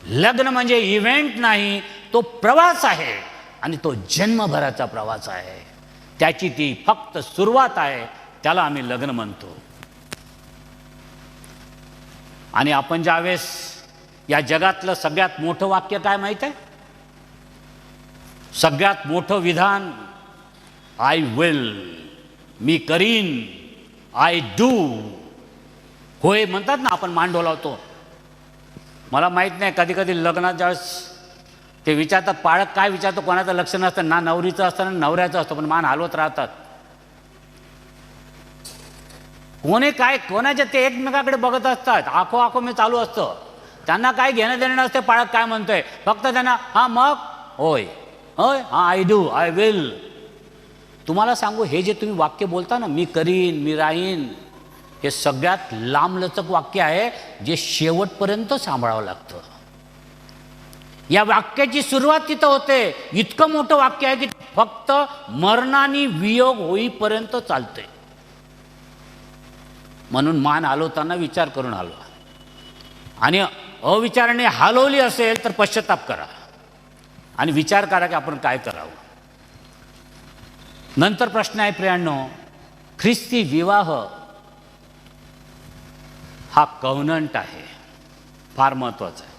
लग्न म्हणजे इव्हेंट नाही, तो प्रवास आहे आणि तो जन्मभराचा प्रवास आहे. त्याची ती फक्त सुरुवात आहे, त्याला आम्ही लग्न म्हणतो. आणि आपण ज्यावेळेस या जगातलं सगळ्यात मोठं वाक्य काय माहीत आहे? सगळ्यात मोठं विधान, आय विल, मी करीन, आय डू. होय म्हणतात ना, आपण मान डोलावतो. मला माहीत नाही, कधी कधी लग्नात ज्यावेळेस ते विचारतात, पाळक काय विचारतो, कोणाचं लक्ष नसतं, ना नवरीचं असतं ना नवऱ्याचं असतं, पण मान हलवत राहतात. कोणी काय, कोणाच्या ते एकमेकाकडे बघत असतात, आखो मी चालू असतं. त्यांना काय घेणं देणं नसते, पाळक काय म्हणतोय, फक्त त्यांना हां मग होय होय हां आय डू, आय विल. तुम्हाला सांगू, हे जे तुम्ही वाक्य बोलता ना, मी करीन, मी राहीन, हे सगळ्यात लांबलचक वाक्य आहे, जे शेवटपर्यंत सांभाळावं लागतं. या वाक्याची सुरुवात तिथं होते. इतकं मोठं वाक्य आहे की फक्त मरणाने वियोग होईपर्यंत चालतंय. म्हणून मान हलवताना विचार करून हलवा, आणि अविचाराने हलवली असेल तर पश्चाताप करा आणि विचार करा की आपण काय करावं. नंतर प्रश्न आहे प्रियांनो, ख्रिस्ती विवाह हा कव्हनंट आहे, फार महत्त्वाचा आहे.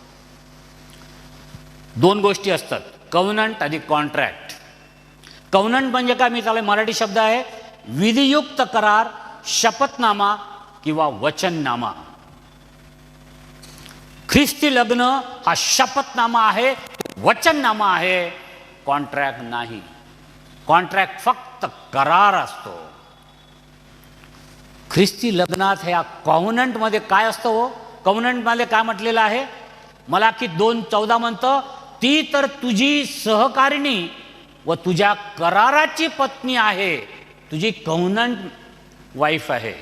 दोन गोष्टी असतात, कव्हनंट आणि कॉन्ट्रॅक्ट. कव्हनंट म्हणजे काय, मी त्याला मराठी शब्द आहे विधियुक्त करार, शपथनामा किंवा वचननामा. ख्रिस्ती लग्न हा शपथनामा आहे, वचननामा आहे, कॉन्ट्रॅक्ट नाही. कॉन्ट्रॅक्ट फक्त करार असतो. ख्रिस्ती लग्नात ह्या कव्हनंटमध्ये काय असतं हो? कव्हनंटमध्ये काय म्हटलेलं आहे? मलाकी 2:14 म्हणतं, ती तर तुझी सहकारिणी व तुझ्या कराराची पत्नी आहे. तुझी कव्हनंट वाईफ आहे.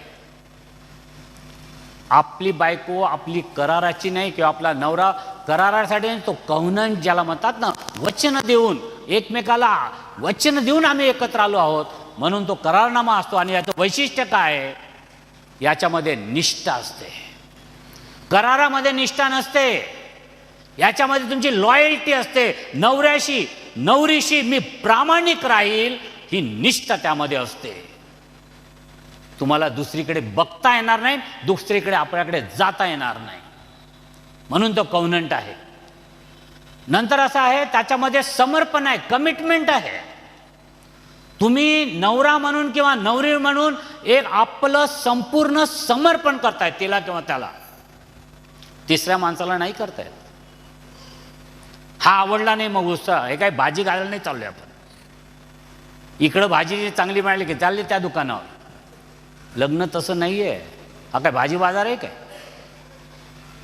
आपली बायको आपली कराराची नाही, किंवा आपला नवरा करारासाठी नाही, तो कव्हनंट ज्याला म्हणतात ना, वचन देऊन, एकमेकाला वचन देऊन आम्ही एकत्र आलो आहोत, म्हणून तो करारनामा असतो. आणि याचं वैशिष्ट्य काय आहे? याच्यामध्ये निष्ठा असते. करारामध्ये निष्ठा नसते, याच्यामध्ये तुमची लॉयल्टी असते. नवऱ्याशी नवरीशी मी प्रामाणिक राहील, ही निष्ठा त्यामध्ये असते. तुम्हाला दुसरीकडे बघता येणार नाही, दुसरीकडे आपल्याकडे जाता येणार नाही, म्हणून तो कव्हनंट आहे. नंतर असं आहे, त्याच्यामध्ये समर्पण आहे, कमिटमेंट आहे. तुम्ही नवरा म्हणून किंवा नवरी म्हणून एक आपलं संपूर्ण समर्पण करताय तिला किंवा त्याला. तिसऱ्या माणसाला नाही करतायत. हा आवडला नाही मग उत्साह, हे काय भाजी घालायला नाही चाललोय आपण, इकडं भाजी चांगली मिळाली की चालली त्या दुकानावर. लग्न तसं नाही आहे. हा काय भाजी बाजार आहे काय?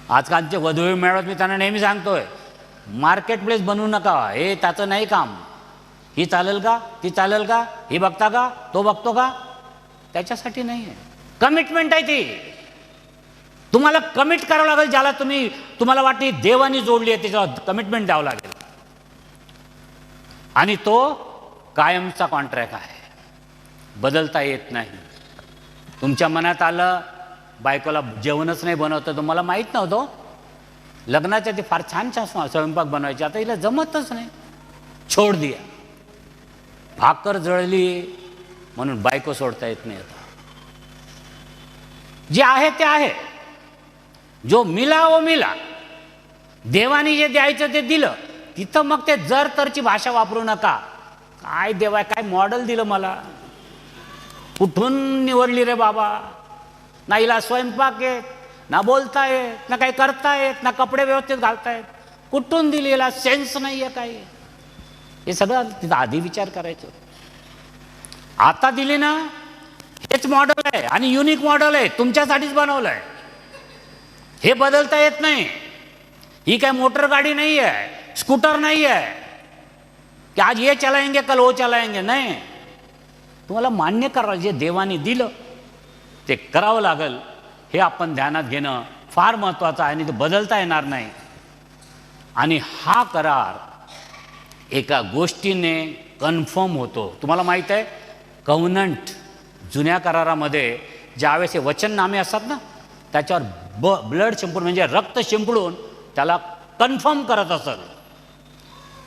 आजकालचे वधू मेळाव्यात मी त्यांना नेहमी सांगतोय, मार्केट प्लेस बनवू नका, हे त्याचं नाही काम. ही चालेल का, ती चालेल का, ही बघता का, तो बघतो का, त्याच्यासाठी नाही आहे. कमिटमेंट आहे ती. तुम्हाला कमिट करावं लागेल, ज्याला तुम्हाला वाटते देवानी जोडली आहे त्याच्यावर कमिटमेंट द्यावं लागेल, आणि तो कायमचा कॉन्ट्रॅक्ट आहे. बदलता येत नाही. तुमच्या मनात आलं बायकोला जेवणच नाही बनवतं, तुम्हाला माहीत नव्हतं लग्नाच्या ते फार छान छान स्वयंपाक बनवायचे, आता हिला जमतच नाही, छोड दिया. भाकर जळली म्हणून बायको सोडता येत नाही. आता जे आहे ते आहे, जो मिला वो मिला. देवानी जे द्यायचं ते दिलं. तिथं मग ते जर तरची भाषा वापरू नका. काय देवा, काय मॉडेल दिलं मला, कुठून निवडली रे बाबा. ना हिला स्वयंपाक येत, ना बोलता येत, ना काही करता येत, ना कपडे व्यवस्थित घालता येत, कुठून दिली, याला सेन्स नाही आहे काही. हे सगळं तिथं आधी विचार करायचं. आता दिली ना, हेच मॉडेल आहे आणि युनिक मॉडेल आहे, तुमच्यासाठीच बनवलं आहे. हे बदलता येत नाही. ही काय मोटर गाडी नाही आहे, स्कूटर नाही आहे की आज ये चलाएंगे कल वो चलाएंगे. नाही, तुम्हाला मान्य करा, जे देवाने दिलं ते करावं लागेल. हे आपण ध्यानात घेणं फार महत्त्वाचं आहे आणि ते बदलता येणार नाही. आणि हा करार एका गोष्टीने कन्फर्म होतो. तुम्हाला माहीत आहे, कव्हनंट जुन्या करारामध्ये ज्यावेळेस हे वचननामे असतात ना, त्याच्यावर ब्लड शिंपडून म्हणजे रक्त शिंपडून त्याला कन्फर्म करत असत.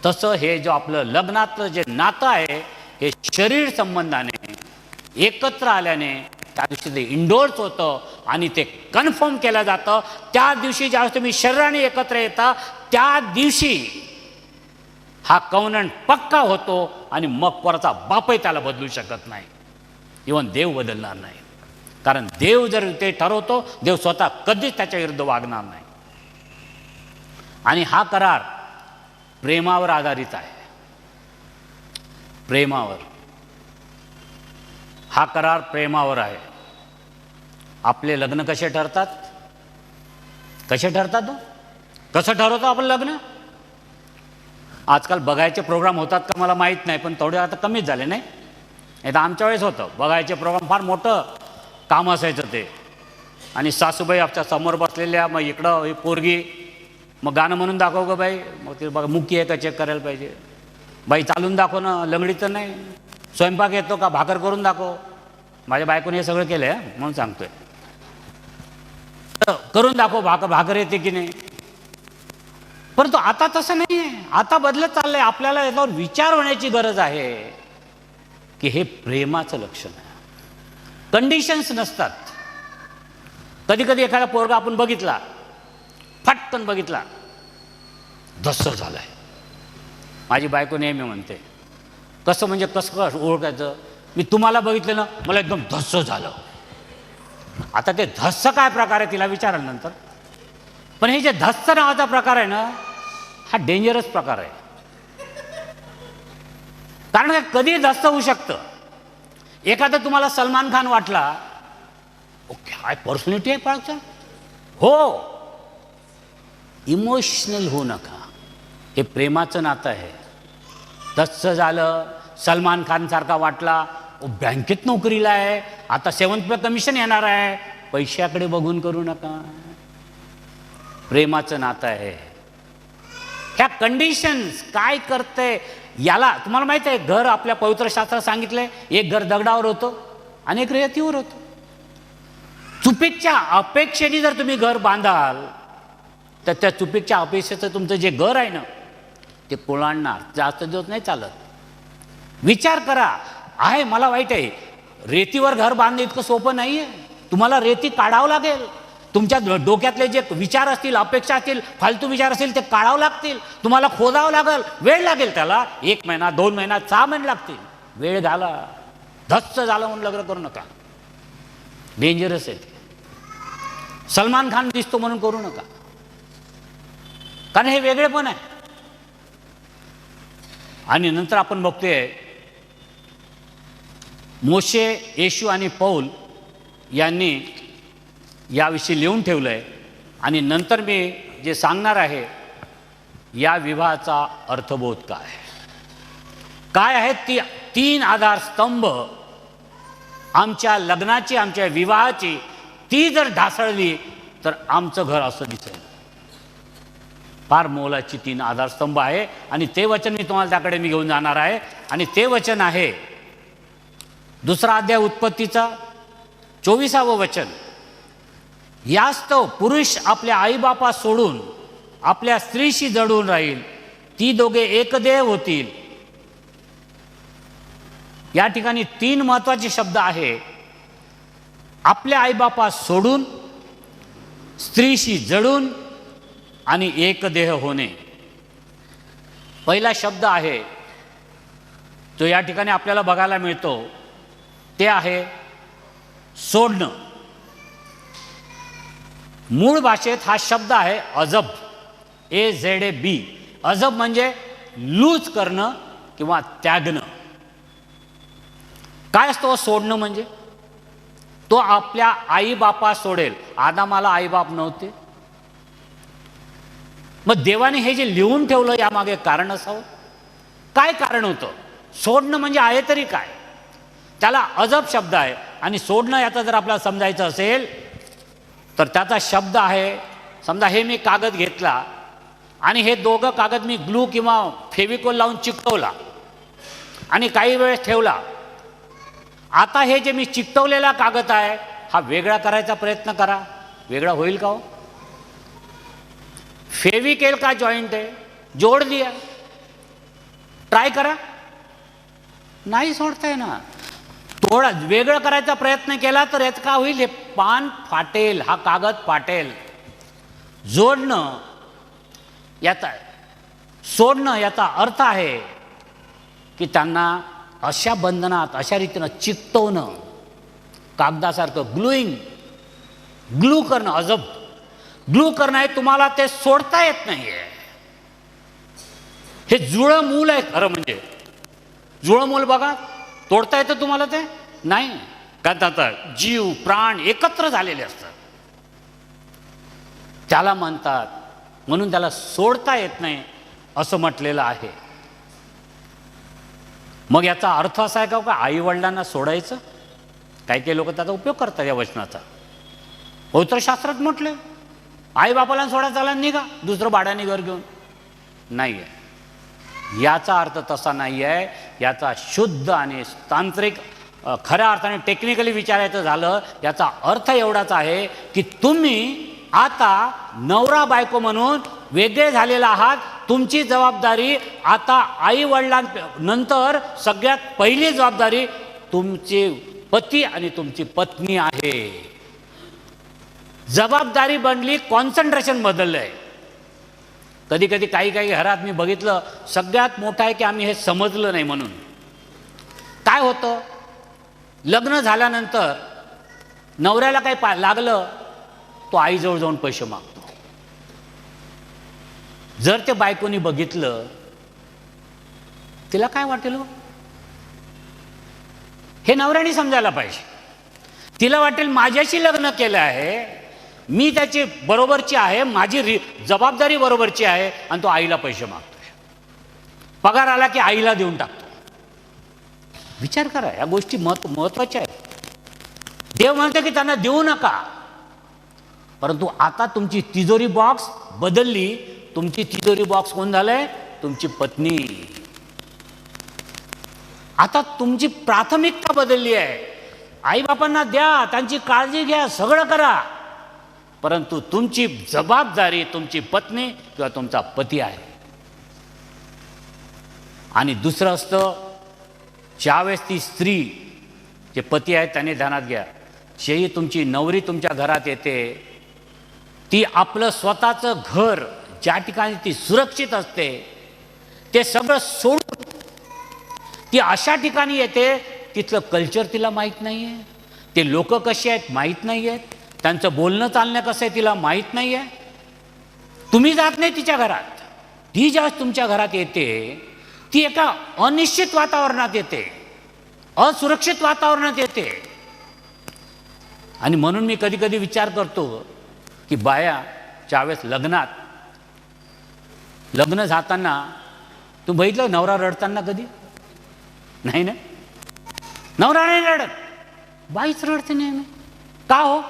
तसं हे जो आपलं लग्नातलं जे नातं आहे, हे शरीर संबंधाने एकत्र आल्याने त्या दिवशी ते इंडोर्स होतं आणि ते कन्फर्म केलं जातं. त्या दिवशी ज्यावेळेस तुम्ही शरीराने एकत्र येता, त्या दिवशी हा कव्हनंट पक्का होतो आणि मग कोणाचा बापही त्याला बदलू शकत नाही. इव्हन देव बदलणार नाही, कारण देव जर ते ठरवतो, देव स्वतः कधीच त्याच्या विरुद्ध वागणार नाही. आणि हा करार प्रेमावर आधारित आहे. प्रेमावर, हा करार प्रेमावर आहे. आपले लग्न कसे ठरतात? कसे ठरतात? कसं ठरवतो आपण लग्न? आजकाल बघायचे प्रोग्राम होतात का मला माहीत नाही, पण थोडे आता कमीच झाले. नाही तर आमच्या वेळेस होतं बघायचे प्रोग्राम, फार मोठं काम असायचं ते. आणि सासूबाई आपल्या समोर बसलेल्या, मग इकडं ही पोरगी, मग गाणं म्हणून दाखव ग बाई, मग ते बघा मुकी आहे का चेक करायला पाहिजे. बाई चालून दाखव ना, लंगडी तर नाही. स्वयंपाक येतो का, भाकर करून दाखव. माझ्या बायकोने हे सगळं केलं आहे म्हणून सांगतोय. करून दाखव, भाकर येते की नाही. परंतु आता तसं नाही आहे, आता बदलत चाललंय. आपल्याला याच्यावर विचार होण्याची गरज आहे की हे प्रेमाचं लक्षण आहे. कंडिशन्स नसतात. कधी कधी एखादा पोरगा आपण बघितला, फटकन बघितला, धस्स झालाय. माझी बायको नेहमी म्हणते, कसं म्हणजे कसं ओळखायचं? मी तुम्हाला बघितलं ना, मला एकदम धस्स झालं. आता ते धस्स काय प्रकार आहे तिला विचाराल नंतर. पण हे जे धस्स नावाचा प्रकार आहे ना, हा डेंजरस प्रकार आहे. कारण काय, कधी धस्स होऊ शकतं. एखादा तुम्हाला सलमान खान वाटला, ओके काय पर्सनॅलिटी आहे पाळचा, हो, इमोशनल होऊ नका. हे प्रेमाचं नातं आहे. धस्स झालं, सलमान खान सारखा वाटला, बँकेत नोकरीला आहे, आता 7th पे कमिशन येणार आहे, पैशाकडे बघून करू नका. प्रेमाचं नातं आहे. ह्या कंडिशन्स काय करते याला तुम्हाला माहिती आहे. घर आपल्या पवित्र शास्त्रात सांगितलंय, एक घर दगडावर होतं आणि एक रेतीवर होतं. चुकीच्या अपेक्षेने जर तुम्ही घर बांधाल तर त्या चुकीच्या अपेक्षेचं तुमचं जे घर आहे ना, ते कोळांडणार. जास्त दिवस नाही चालत. विचार करा. आहे, मला वाईट आहे, रेतीवर घर बांधणं इतकं सोपं नाही आहे. तुम्हाला रेती काढावं लागेल. तुमच्या डोक्यातले जे विचार असतील, अपेक्षा असतील, फालतू विचार असतील, ते काढावं लागतील. तुम्हाला खोदावं लागेल, वेळ लागेल त्याला. 1 महिना, 2 महिना, 6 महिने लागतील. वेळ घाला. धस्स झालं म्हणून लग्न करू नका. डेंजरस आहे ते. सलमान खान दिसतो म्हणून करू नका, कारण हे वेगळे पण आहे. आणि नंतर आपण बघतोय मोशे, येशू आणि पौल यांनी याविषयी लिहून ठेवलं आहे. आणि नंतर मी जे सांगणार आहे, या विवाहाचा अर्थबोध काय काय आहेत ती 3 आधारस्तंभ आमच्या लग्नाची, आमच्या विवाहाची. ती जर ढासळली तर आमचं घर असं दिसेल. फार मोलाची 3 आधारस्तंभ आहे. आणि ते वचन मी तुम्हाला त्याकडे घेऊन जाणार आहे. आणि ते वचन आहे दुसरा अध्याय उत्पत्तीचा 24वं वचन, यास्तव पुरुष आपल्या आईबापा सोडून आपल्या स्त्रीशी जडून राहील, ती दोघे एकदेव होतील. या ठिकाणी 3 महत्वाचे शब्द आहे. आपल्या आईबापा सोडून, स्त्रीशी जडून आणि एकदेह होणे. पहिला शब्द आहे जो या ठिकाणी आपल्याला बघायला मिळतो ते आहे सोडणं. मूळ भाषेत हा शब्द आहे अजब, AZAB. अजब म्हणजे लूज करणं किंवा त्यागणं. काय असतो सोडणं म्हणजे? तो आपल्या आईबापा सोडेल. आदामाला आईबाप नव्हते, मग देवाने हे जे लिहून ठेवलं यामागे कारण असावं. काय कारण होतं? सोडणं म्हणजे आहे तरी काय? त्याला अजब शब्द आहे. आणि सोडणं याचा जर आपल्याला समजायचं असेल तर त्याचा शब्द आहे, समजा हे मी कागद घेतला आणि हे दोघं कागद मी ग्लू किंवा फेविकॉल लावून चिकटवला आणि काही वेळेस ठेवला. आता हे जे मी चिकटवलेला कागद आहे हा वेगळा करायचा प्रयत्न करा, वेगळा होईल का हो? फेविकेल का जॉइंट है, जोड़ दिया, ट्राय करा, नाही सोडताय ना. थोडा वेगळं करायचा प्रयत्न केला तर याचं का होईल? हे पान फाटेल, हा कागद फाटेल. जोडणं याचा, सोडणं याचा अर्थ आहे की त्यांना अशा बंधनात अशा रीतीनं चिकटवणं, कागदासारखं ग्लूइंग, ग्लू करणं. अजब ग्लू करणं आहे, तुम्हाला ते सोडता येत नाहीये. हे जुळं मूल आहे खरं म्हणजे. जुळं मूल बघा, तोडता येतं तुम्हाला ते नाही, कारण त्याचा जीव प्राण एकत्र झालेले असतात. त्याला म्हणतात, म्हणून त्याला सोडता येत नाही असं म्हटलेलं आहे. मग याचा अर्थ असा आहे का आई वडिलांना सोडायचं? काही काही लोक त्याचा उपयोग करतात या वचनाचा. पवित्रशास्त्रात म्हटलं आई बापाला सोडायचा आला निघा दुसरं भाड्याने घर घेऊन. नाही आहे, याचा अर्थ तसा नाही आहे. याचा शुद्ध आणि तांत्रिक खऱ्या अर्थाने टेक्निकली विचारायचं झालं याचा अर्थ एवढाच आहे की तुम्ही आता नवरा बायको म्हणून वेगळे झालेला आहात. तुमची जबाबदारी आता आई वडिलांनंतर सगळ्यात पहिली जबाबदारी तुमचे पती आणि तुमची पत्नी आहे. जबाबदारी बनली, कॉन्सन्ट्रेशन बदललंय. कधी कधी काही काही घरात मी बघितलं सगळ्यात मोठं आहे की आम्ही हे समजलं नाही. म्हणून काय होतं, लग्न झाल्यानंतर नवऱ्याला काही लागलं तो आईजवळ जाऊन पैसे मागतो. जर ते बायकोनी बघितलं तिला काय वाटेल? हे नवऱ्याने समजायला पाहिजे. तिला वाटेल माझ्याशी लग्न केलं आहे, मी त्याची बरोबरची आहे, माझी जबाबदारी बरोबरची आहे, आणि तो आईला पैसे मागतोय. पगार आला की आईला देऊन टाकतो. विचार करा, या गोष्टी महत्वाच्या आहेत. देव म्हणतो की त्यांना देऊ नका, परंतु आता तुमची तिजोरी बॉक्स बदलली. तुमची तिजोरी बॉक्स कोण झालंय? तुमची पत्नी. आता तुमची प्राथमिकता बदलली आहे. आईबापांना द्या, त्यांची काळजी घ्या, सगळं करा, परंतु तुमची जबाबदारी तुमची पत्नी किंवा तुमचा पती आहे. आणि दुसरं असतं, ज्यावेळेस ती स्त्री जे पती आहे त्याने ध्यानात घ्या, जेही तुमची नवरी तुमच्या घरात येते ती आपलं स्वतःचं घर ज्या ठिकाणी ती सुरक्षित असते ते सगळं सोडून ती अशा ठिकाणी येते तिथलं कल्चर तिला माहीत नाही आहे, ते लोक कसे आहेत माहीत नाही आहेत, त्यांचं बोलणं चालणं कसं आहे तिला माहीत नाही आहे. तुम्ही जात नाही तिच्या घरात. ती ज्यावेळेस तुमच्या घरात येते ती एका अनिश्चित वातावरणात येते, असुरक्षित वातावरणात येते. आणि म्हणून मी कधी कधी विचार करतो की बाया ज्यावेळेस लग्न जाताना तू बघितलं नवरा रडताना कधी नाही ना? नवरा नाही रडत, बाईच रडते नेहमी. का हो?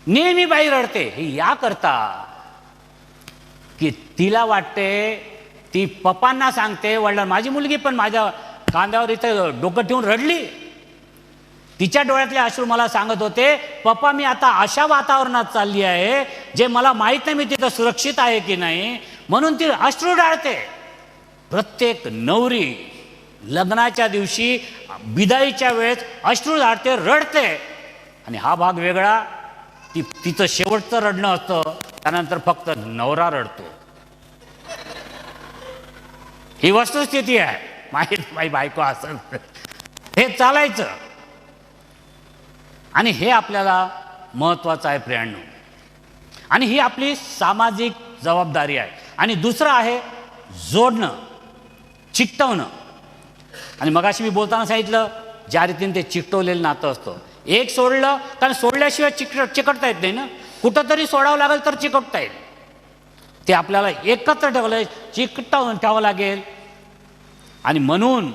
नेहमी बाई रडते. हे या करता की तिला वाटते, ती पप्पांना सांगते, वडिलांना, माझी मुलगी पण माझ्या कांद्यावर इथं डोकं ठेवून रडली, तिच्या डोळ्यातले अश्रू मला सांगत होते, पप्पा मी आता अशा वातावरणात चालली आहे जे मला माहीत नाही मी तिथं सुरक्षित आहे की नाही, म्हणून ती अश्रू ढाळते. प्रत्येक नवरी लग्नाच्या दिवशी बिदाईच्या वेळेस अश्रू ढाळते, रडते. आणि हा भाग वेगळा, तिचं शेवटचं रडणं असतं, त्यानंतर फक्त नवरा रडतो. ही वस्तुस्थिती आहे. माहीत बाई बायको असं हे चालायचं. आणि हे आपल्याला महत्त्वाचं आहे प्रियांनो. आणि ही आपली सामाजिक जबाबदारी आहे. आणि दुसरं आहे जोडणं, चिकटवणं. आणि मगाशी मी बोलताना सांगितलं, ज्या रीतीने ते चिकटवलेलं नातं असतं, एक सोडलं कारण सोडल्याशिवाय चिकटता येत नाही ना, कुठंतरी सोडावं लागेल तर चिकटता येईल. ते आपल्याला एकत्र ठेवलं, चिकटवून ठेवावं लागेल. आणि म्हणून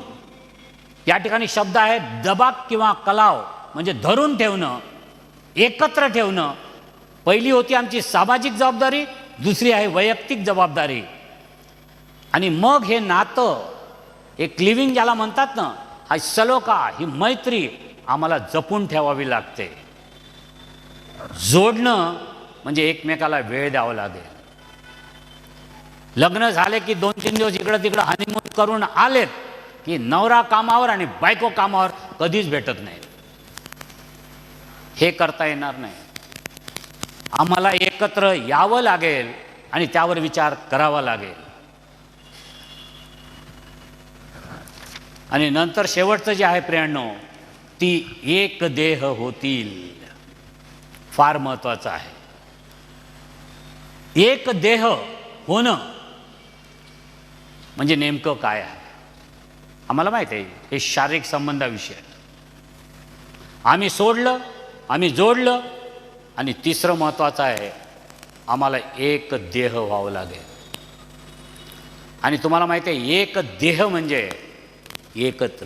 या ठिकाणी शब्द आहे दबाक किंवा कलाव, म्हणजे धरून ठेवणं, एकत्र ठेवणं. पहिली होती आमची सामाजिक जबाबदारी, दुसरी आहे वैयक्तिक जबाबदारी. आणि मग हे नातं, एक लिव्हिंग ज्याला म्हणतात ना, हा सलोखा, ही मैत्री आम्हाला जपून ठेवावी लागते. जोडणं म्हणजे एकमेकाला वेळ द्यावा लागेल. लग्न झाले की 2-3 दिवस इकडं तिकडं हनीमून करून आलेत की नवरा कामावर आणि बायको कामावर कधीच भेटत नाही. हे करता येणार नाही. आम्हाला एकत्र यावं लागेल आणि त्यावर विचार करावा लागेल. आणि नंतर शेवटचं जे आहे प्रियांनो, ती एक देह होतील. फार महत्त्वाचं आहे. एक देह होणं म्हणजे नेमकं काय आहे? आम्हाला माहीत आहे हे शारीरिक संबंधाविषयी. आम्ही सोडलं, आम्ही जोडलं. आणि तिसरं महत्त्वाचं आहे, आम्हाला एक देह व्हावं लागेल. आणि तुम्हाला माहिती आहे एक देह म्हणजे एकत्र.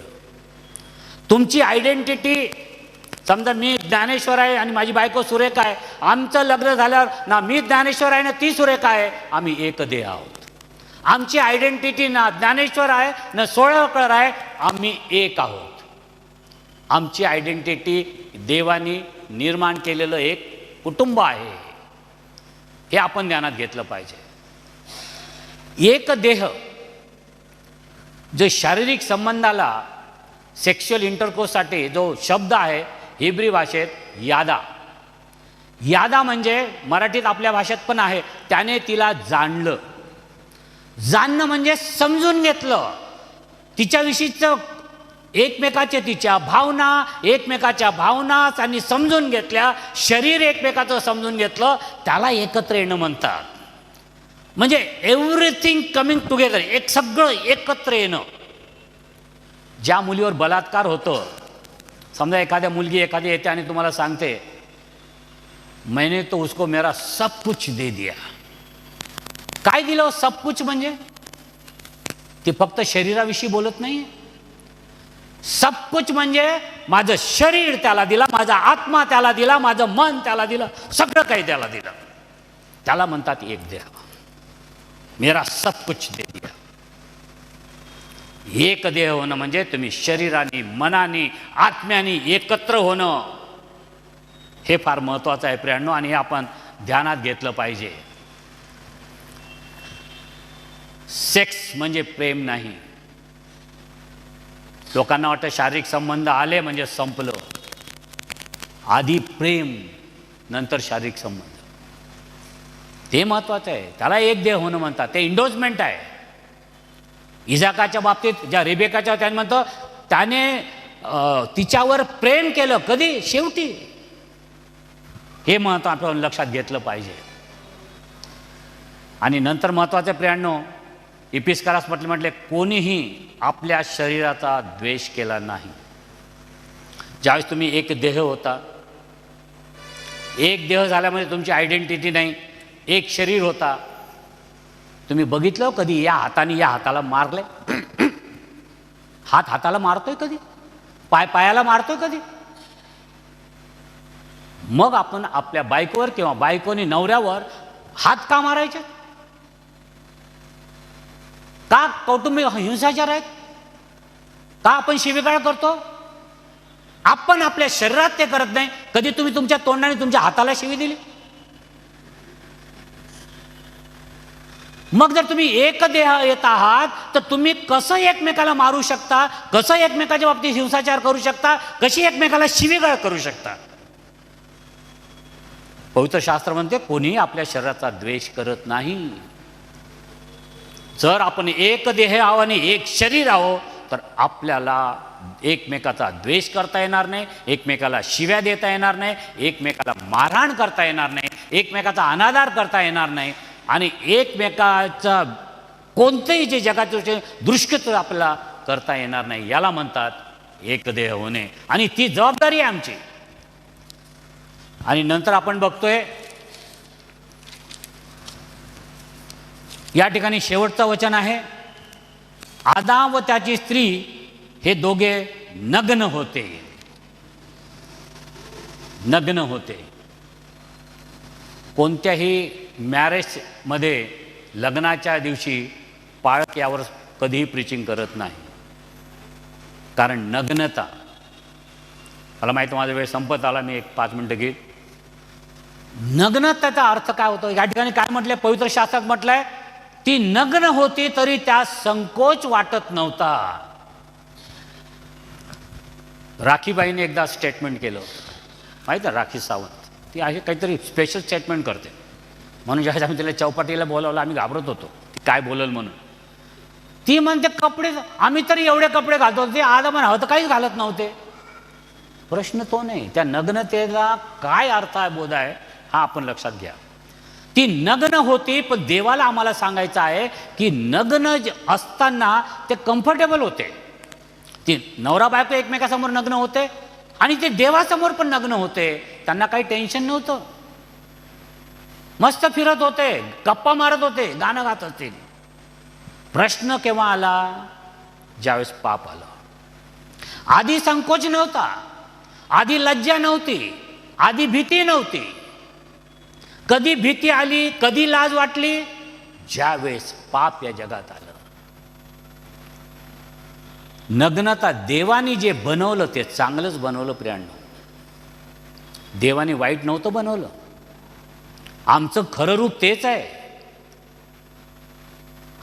तुमची आयडेंटिटी, समजा मी ज्ञानेश्वर आहे आणि माझी बायको सुरेखा आहे, आमचं लग्न झाल्यावर ना मी ज्ञानेश्वर आहे ना ती सुरेखा आहे, आम्ही एक देह आहोत. आमची आयडेंटिटी ना ज्ञानेश्वर आहे ना सोळकळ आहे, आम्ही एक आहोत. आमची आयडेंटिटी देवानी निर्माण केलेलं एक कुटुंब आहे. हे आपण ध्यानात घेतलं पाहिजे. एक देह जो शारीरिक संबंधाला, सेक्शुअल इंटरकोर्ससाठी जो शब्द आहे हिब्री भाषेत यादा. यादा म्हणजे मराठीत आपल्या भाषेत पण आहे, त्याने तिला जाणलं. जाणणं म्हणजे समजून घेतलं. तिच्याविषयीचं एकमेकाच्या तिच्या भावना, एकमेकाच्या भावना त्यांनी समजून घेतल्या. शरीर एकमेकाचं समजून घेतलं, त्याला एकत्र येणं म्हणतात. म्हणजे एव्हरीथिंग कमिंग टुगेदर, एक सगळं एकत्र येणं. ज्या मुलीवर बलात्कार होतो, समजा एखाद्या मुलगी एखादी येते आणि तुम्हाला सांगते मैंने तो उसको मेरा सब कुछ दे दिया. काय दिलं सब कुछ म्हणजे? ती फक्त शरीराविषयी बोलत नाही. सब कुछ म्हणजे माझं शरीर त्याला दिला, माझा आत्मा त्याला दिला, माझं मन त्याला दिलं, सगळं काही त्याला दिलं. त्याला म्हणतात एक देह. मेरा सब कुछ दे दिया. एक देह होणं म्हणजे तुम्ही शरीराने, मनाने, आत्म्याने एकत्र होणं. हे फार महत्त्वाचं आहे प्रियांनो. आणि हे आपण ध्यानात घेतलं पाहिजे. सेक्स म्हणजे प्रेम नाही. लोकांना वाटतं शारीरिक संबंध आले म्हणजे संपलं. आधी प्रेम, नंतर शारीरिक संबंध. ते महत्त्वाचं आहे. त्याला एक देह होणं म्हणतात. ते इंडोर्समेंट आहे. इजाकाच्या बाबतीत ज्या रेबेकाच्या त्याने म्हणतो, त्याने तिच्यावर प्रेम केलं कधी? शेवटी. हे महत्त्व आपण लक्षात घेतलं पाहिजे. आणि नंतर महत्त्वाचं प्रियांनो, इपिस्कारास म्हटले कोणीही आपल्या शरीराचा द्वेष केला नाही. ज्यावेळेस तुम्ही एक देह होता, एक देह झाल्यामुळे तुमची आयडेंटिटी नाही, एक शरीर होता. तुम्ही बघितलं कधी या हाताने या हाताला मारले? हात हाताला मारतोय कधी? पाय पायाला मारतोय कधी? मग आपण आपल्या बायकोवर किंवा बायकोने नवऱ्यावर हात का मारायचे? का कौटुंबिक हिंसाचार आहेत? का आपण शिवीगाळ करतो? आपण आपल्या शरीरात ते करत नाही. कधी तुम्ही तुमच्या तोंडाने तुमच्या हाताला शिवी दिली? मग जर तुम्ही एक देह येत आहात तर तुम्ही कसं एकमेकाला मारू शकता, कसं एकमेकाच्या बाबतीत हिंसाचार करू शकता, कशी एकमेकाला शिवीगाळ करू शकता? पवित्र शास्त्र म्हणते कोणी आपल्या शरीराचा द्वेष करत नाही. जर आपण एक देह आहो आणि एक शरीर आहो तर आपल्याला एकमेकाचा द्वेष करता येणार नाही, एकमेकाला शिव्या देता येणार नाही, एकमेकाला मारहाण करता येणार नाही, एकमेकाचा अनादर करता येणार नाही आणि एकमेकाचा कोणतेही जे जगाचे दुष्कृत्य आपल्याला करता येणार नाही. याला म्हणतात एकदेह होणे आणि ती जबाबदारी आहे आमची. आणि नंतर आपण बघतोय या ठिकाणी शेवटचं वचन आहे, आदाम व त्याची स्त्री हे दोघे नग्न होते. नग्न होते. कोणत्याही मॅरेजमध्ये लग्नाच्या दिवशी पाळक यावर कधीही प्रीचिंग करत नाही, कारण नग्नता. मला माहिती माझा वेळ संपत आला, मी 5 मिनिटं घेईन. नग्नतेचा अर्थ काय होतो या ठिकाणी? काय म्हटलंय पवित्र शास्त्रात? म्हटलंय ती नग्न होती तरी त्या संकोच वाटत नव्हता. राखीबाईने एकदा स्टेटमेंट केलं माहिती आहे, राखी सावंत. ती आहे काहीतरी स्पेशल स्टेटमेंट करते म्हणून ज्यावेळेस आम्ही तिला चौपाटीला बोलावलं आम्ही घाबरत होतो ती काय बोलल म्हणून. ती म्हणते कपडे आम्ही तरी एवढे कपडे घालतो, ते आदम हवं तर काहीच घालत नव्हते. प्रश्न तो नाही, त्या नग्नतेला काय अर्थ आहे, बोध आहे, हा आपण लक्षात घ्या. ती नग्न होती, पण देवाला आम्हाला सांगायचं आहे की नग्न असताना ते कम्फर्टेबल होते. ती नवरा बायको एकमेकासमोर नग्न होते आणि ते देवासमोर पण नग्न होते. त्यांना काही टेन्शन नव्हतं, मस्त फिरत होते, गप्पा मारत होते, गाणं गात होते. प्रश्न केव्हा आला? ज्यावेळेस पाप आला. आधी संकोच नव्हता, आधी लज्जा नव्हती, आधी भीती नव्हती. कधी भीती आली, कधी लाज वाटली? ज्यावेळेस पाप या जगात आलं. नग्नता देवानी जे बनवलं ते चांगलंच बनवलं प्रियांनो. देवाने वाईट नव्हतं बनवलं. आमचं खरं रूप तेच आहे.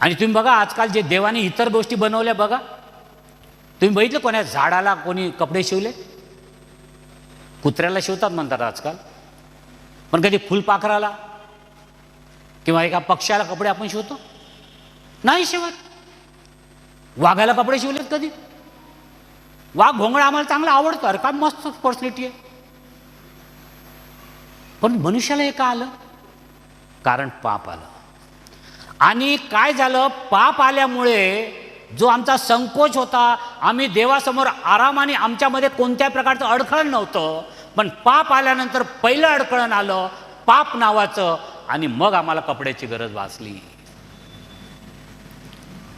आणि तुम्ही बघा आजकाल जे देवाने इतर गोष्टी बनवल्या बघा. तुम्ही बघितलं कोण्या झाडाला कोणी कपडे शिवले? कुत्र्याला शिवतात म्हणतात आजकाल, पण कधी फुलपाखराला किंवा एका पक्ष्याला कपडे आपण शिवतो? नाही शिवत. वाघाला कपडे शिवलेत कधी? वाघ घोंगडा आम्हाला चांगला आवडतो, अरे काय मस्त पर्सनॅलिटी आहे. पण मनुष्याला हे का आलं? कारण पाप आलं. आणि काय झालं? पाप आल्यामुळे जो आमचा संकोच होता, आम्ही देवासमोर आरामाने, आमच्यामध्ये कोणत्या प्रकारचं अडखळण नव्हतं, पण पाप आल्यानंतर पहिलं अडखळण आलं पाप नावाचं, आणि मग आम्हाला कपड्याची गरज भासली.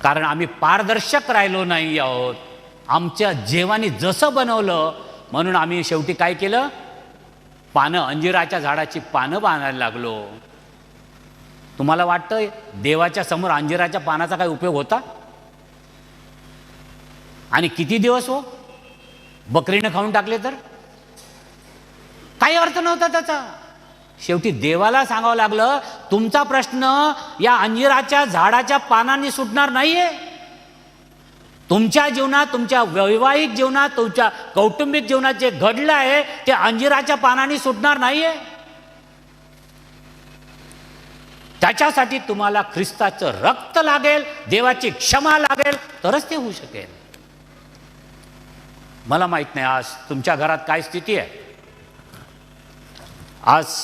कारण आम्ही पारदर्शक राहिलो नाही आहोत. आमच्या जेवानी जसं बनवलं म्हणून आम्ही शेवटी काय केलं? पानं, अंजिराच्या झाडाची पानं बांधायला लागलो. तुम्हाला वाटतं देवाच्या समोर अंजिराच्या पानाचा काय उपयोग होता? आणि किती दिवस हो? बकरीनं खाऊन टाकले तर काही अर्थ नव्हता त्याचा. शेवटी देवाला सांगावं लागलं तुमचा प्रश्न या अंजिराच्या झाडाच्या पानांनी सुटणार नाहीये. तुमच्या जीवनात, तुमच्या वैवाहिक जीवनात, तुमच्या कौटुंबिक जीवनात जे घडलं आहे ते अंजिराच्या पानांनी सुटणार नाहीये. त्याच्यासाठी तुम्हाला ख्रिस्ताचं रक्त लागेल, देवाची क्षमा लागेल, तरच ते होऊ शकेल. मला माहित नाही आज तुमच्या घरात काय स्थिती आहे. आज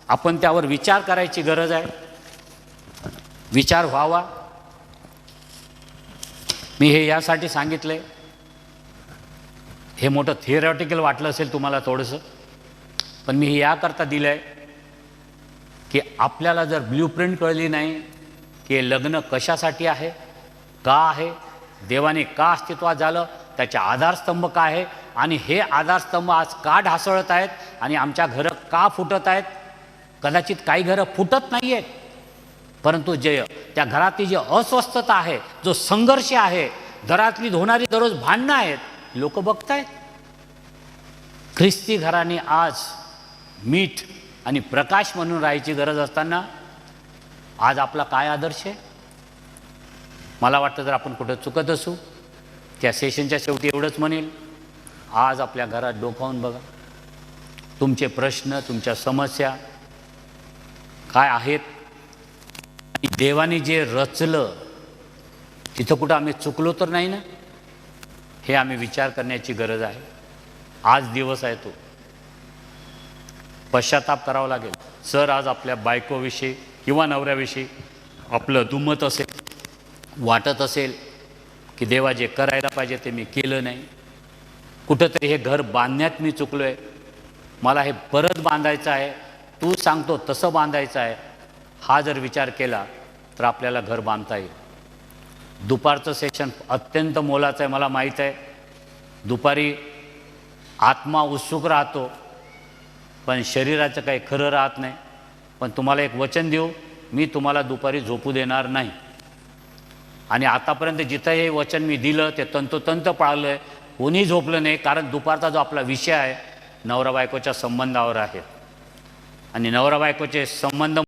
आपण त्यावर विचार करायची गरज आहे. विचार व्हावा. मी हे यासाठी सांगितलंय, हे मोठं थिअरॉटिकल वाटलं असेल तुम्हाला थोडंसं, पण मी हे याकरता दिलंय की आपल्याला जर ब्ल्यूप्रिंट कळली नाही की लग्न कशासाठी आहे, का आहे, देवाने का अस्तित्वात झालं, त्याचे आधारस्तंभ काय आहे, आणि हे आधारस्तंभ आज का ढासळत आहेत आणि आमच्या घरं का फुटत आहेत. कदाचित काही घरं फुटत नाही आहेत, परंतु जे त्या घरातली जी अस्वस्थता आहे, जो संघर्ष आहे, घरातली होणारी दररोज भांडणं आहेत, लोक बघतायत. ख्रिस्ती घराने आज मीठ आणि प्रकाश म्हणून राहायची गरज असताना आज आपला काय आदर्श आहे? मला वाटतं जर आपण कुठं चुकत असू, त्या सेशनच्या शेवटी एवढंच म्हणेल, आज आपल्या घरात डोकावून बघा, तुमचे प्रश्न, तुमच्या समस्या काय आहेत. देवाने जे रचलं तिथं कुठं आम्ही चुकलो तर नाही ना, हे आम्ही विचार करण्याची गरज आहे. आज दिवस आहे तो, पश्चाताप करावा लागेल. सर आज आपल्या बायकोविषयी किंवा नवऱ्याविषयी आपलं दुमत असेल, वाटत असेल की देवा जे करायला पाहिजे ते मी केलं नाही, कुठंतरी हे घर बांधण्यात मी चुकलो आहे, मला हे परत बांधायचं आहे, तू सांगतो तसं बांधायचं आहे, हा जर विचार केला तर आपल्याला घर बांधता येईल. दुपारचं सेशन अत्यंत मोलाचं आहे. मला माहीत आहे दुपारी आत्मा उत्सुक राहतो पण शरीराचं काही खरं राहत नाही. पण तुम्हाला एक वचन देऊ, मी तुम्हाला दुपारी झोपू देणार नाही. आणि आतापर्यंत जिथं हे वचन मी दिलं ते तंतोतंत पाळलं आहे, कोणी झोपलं नाही. कारण दुपारचा जो आपला विषय आहे नवरा बायकोच्या संबंधावर आहे आणि नवरा बायकोचे संबंध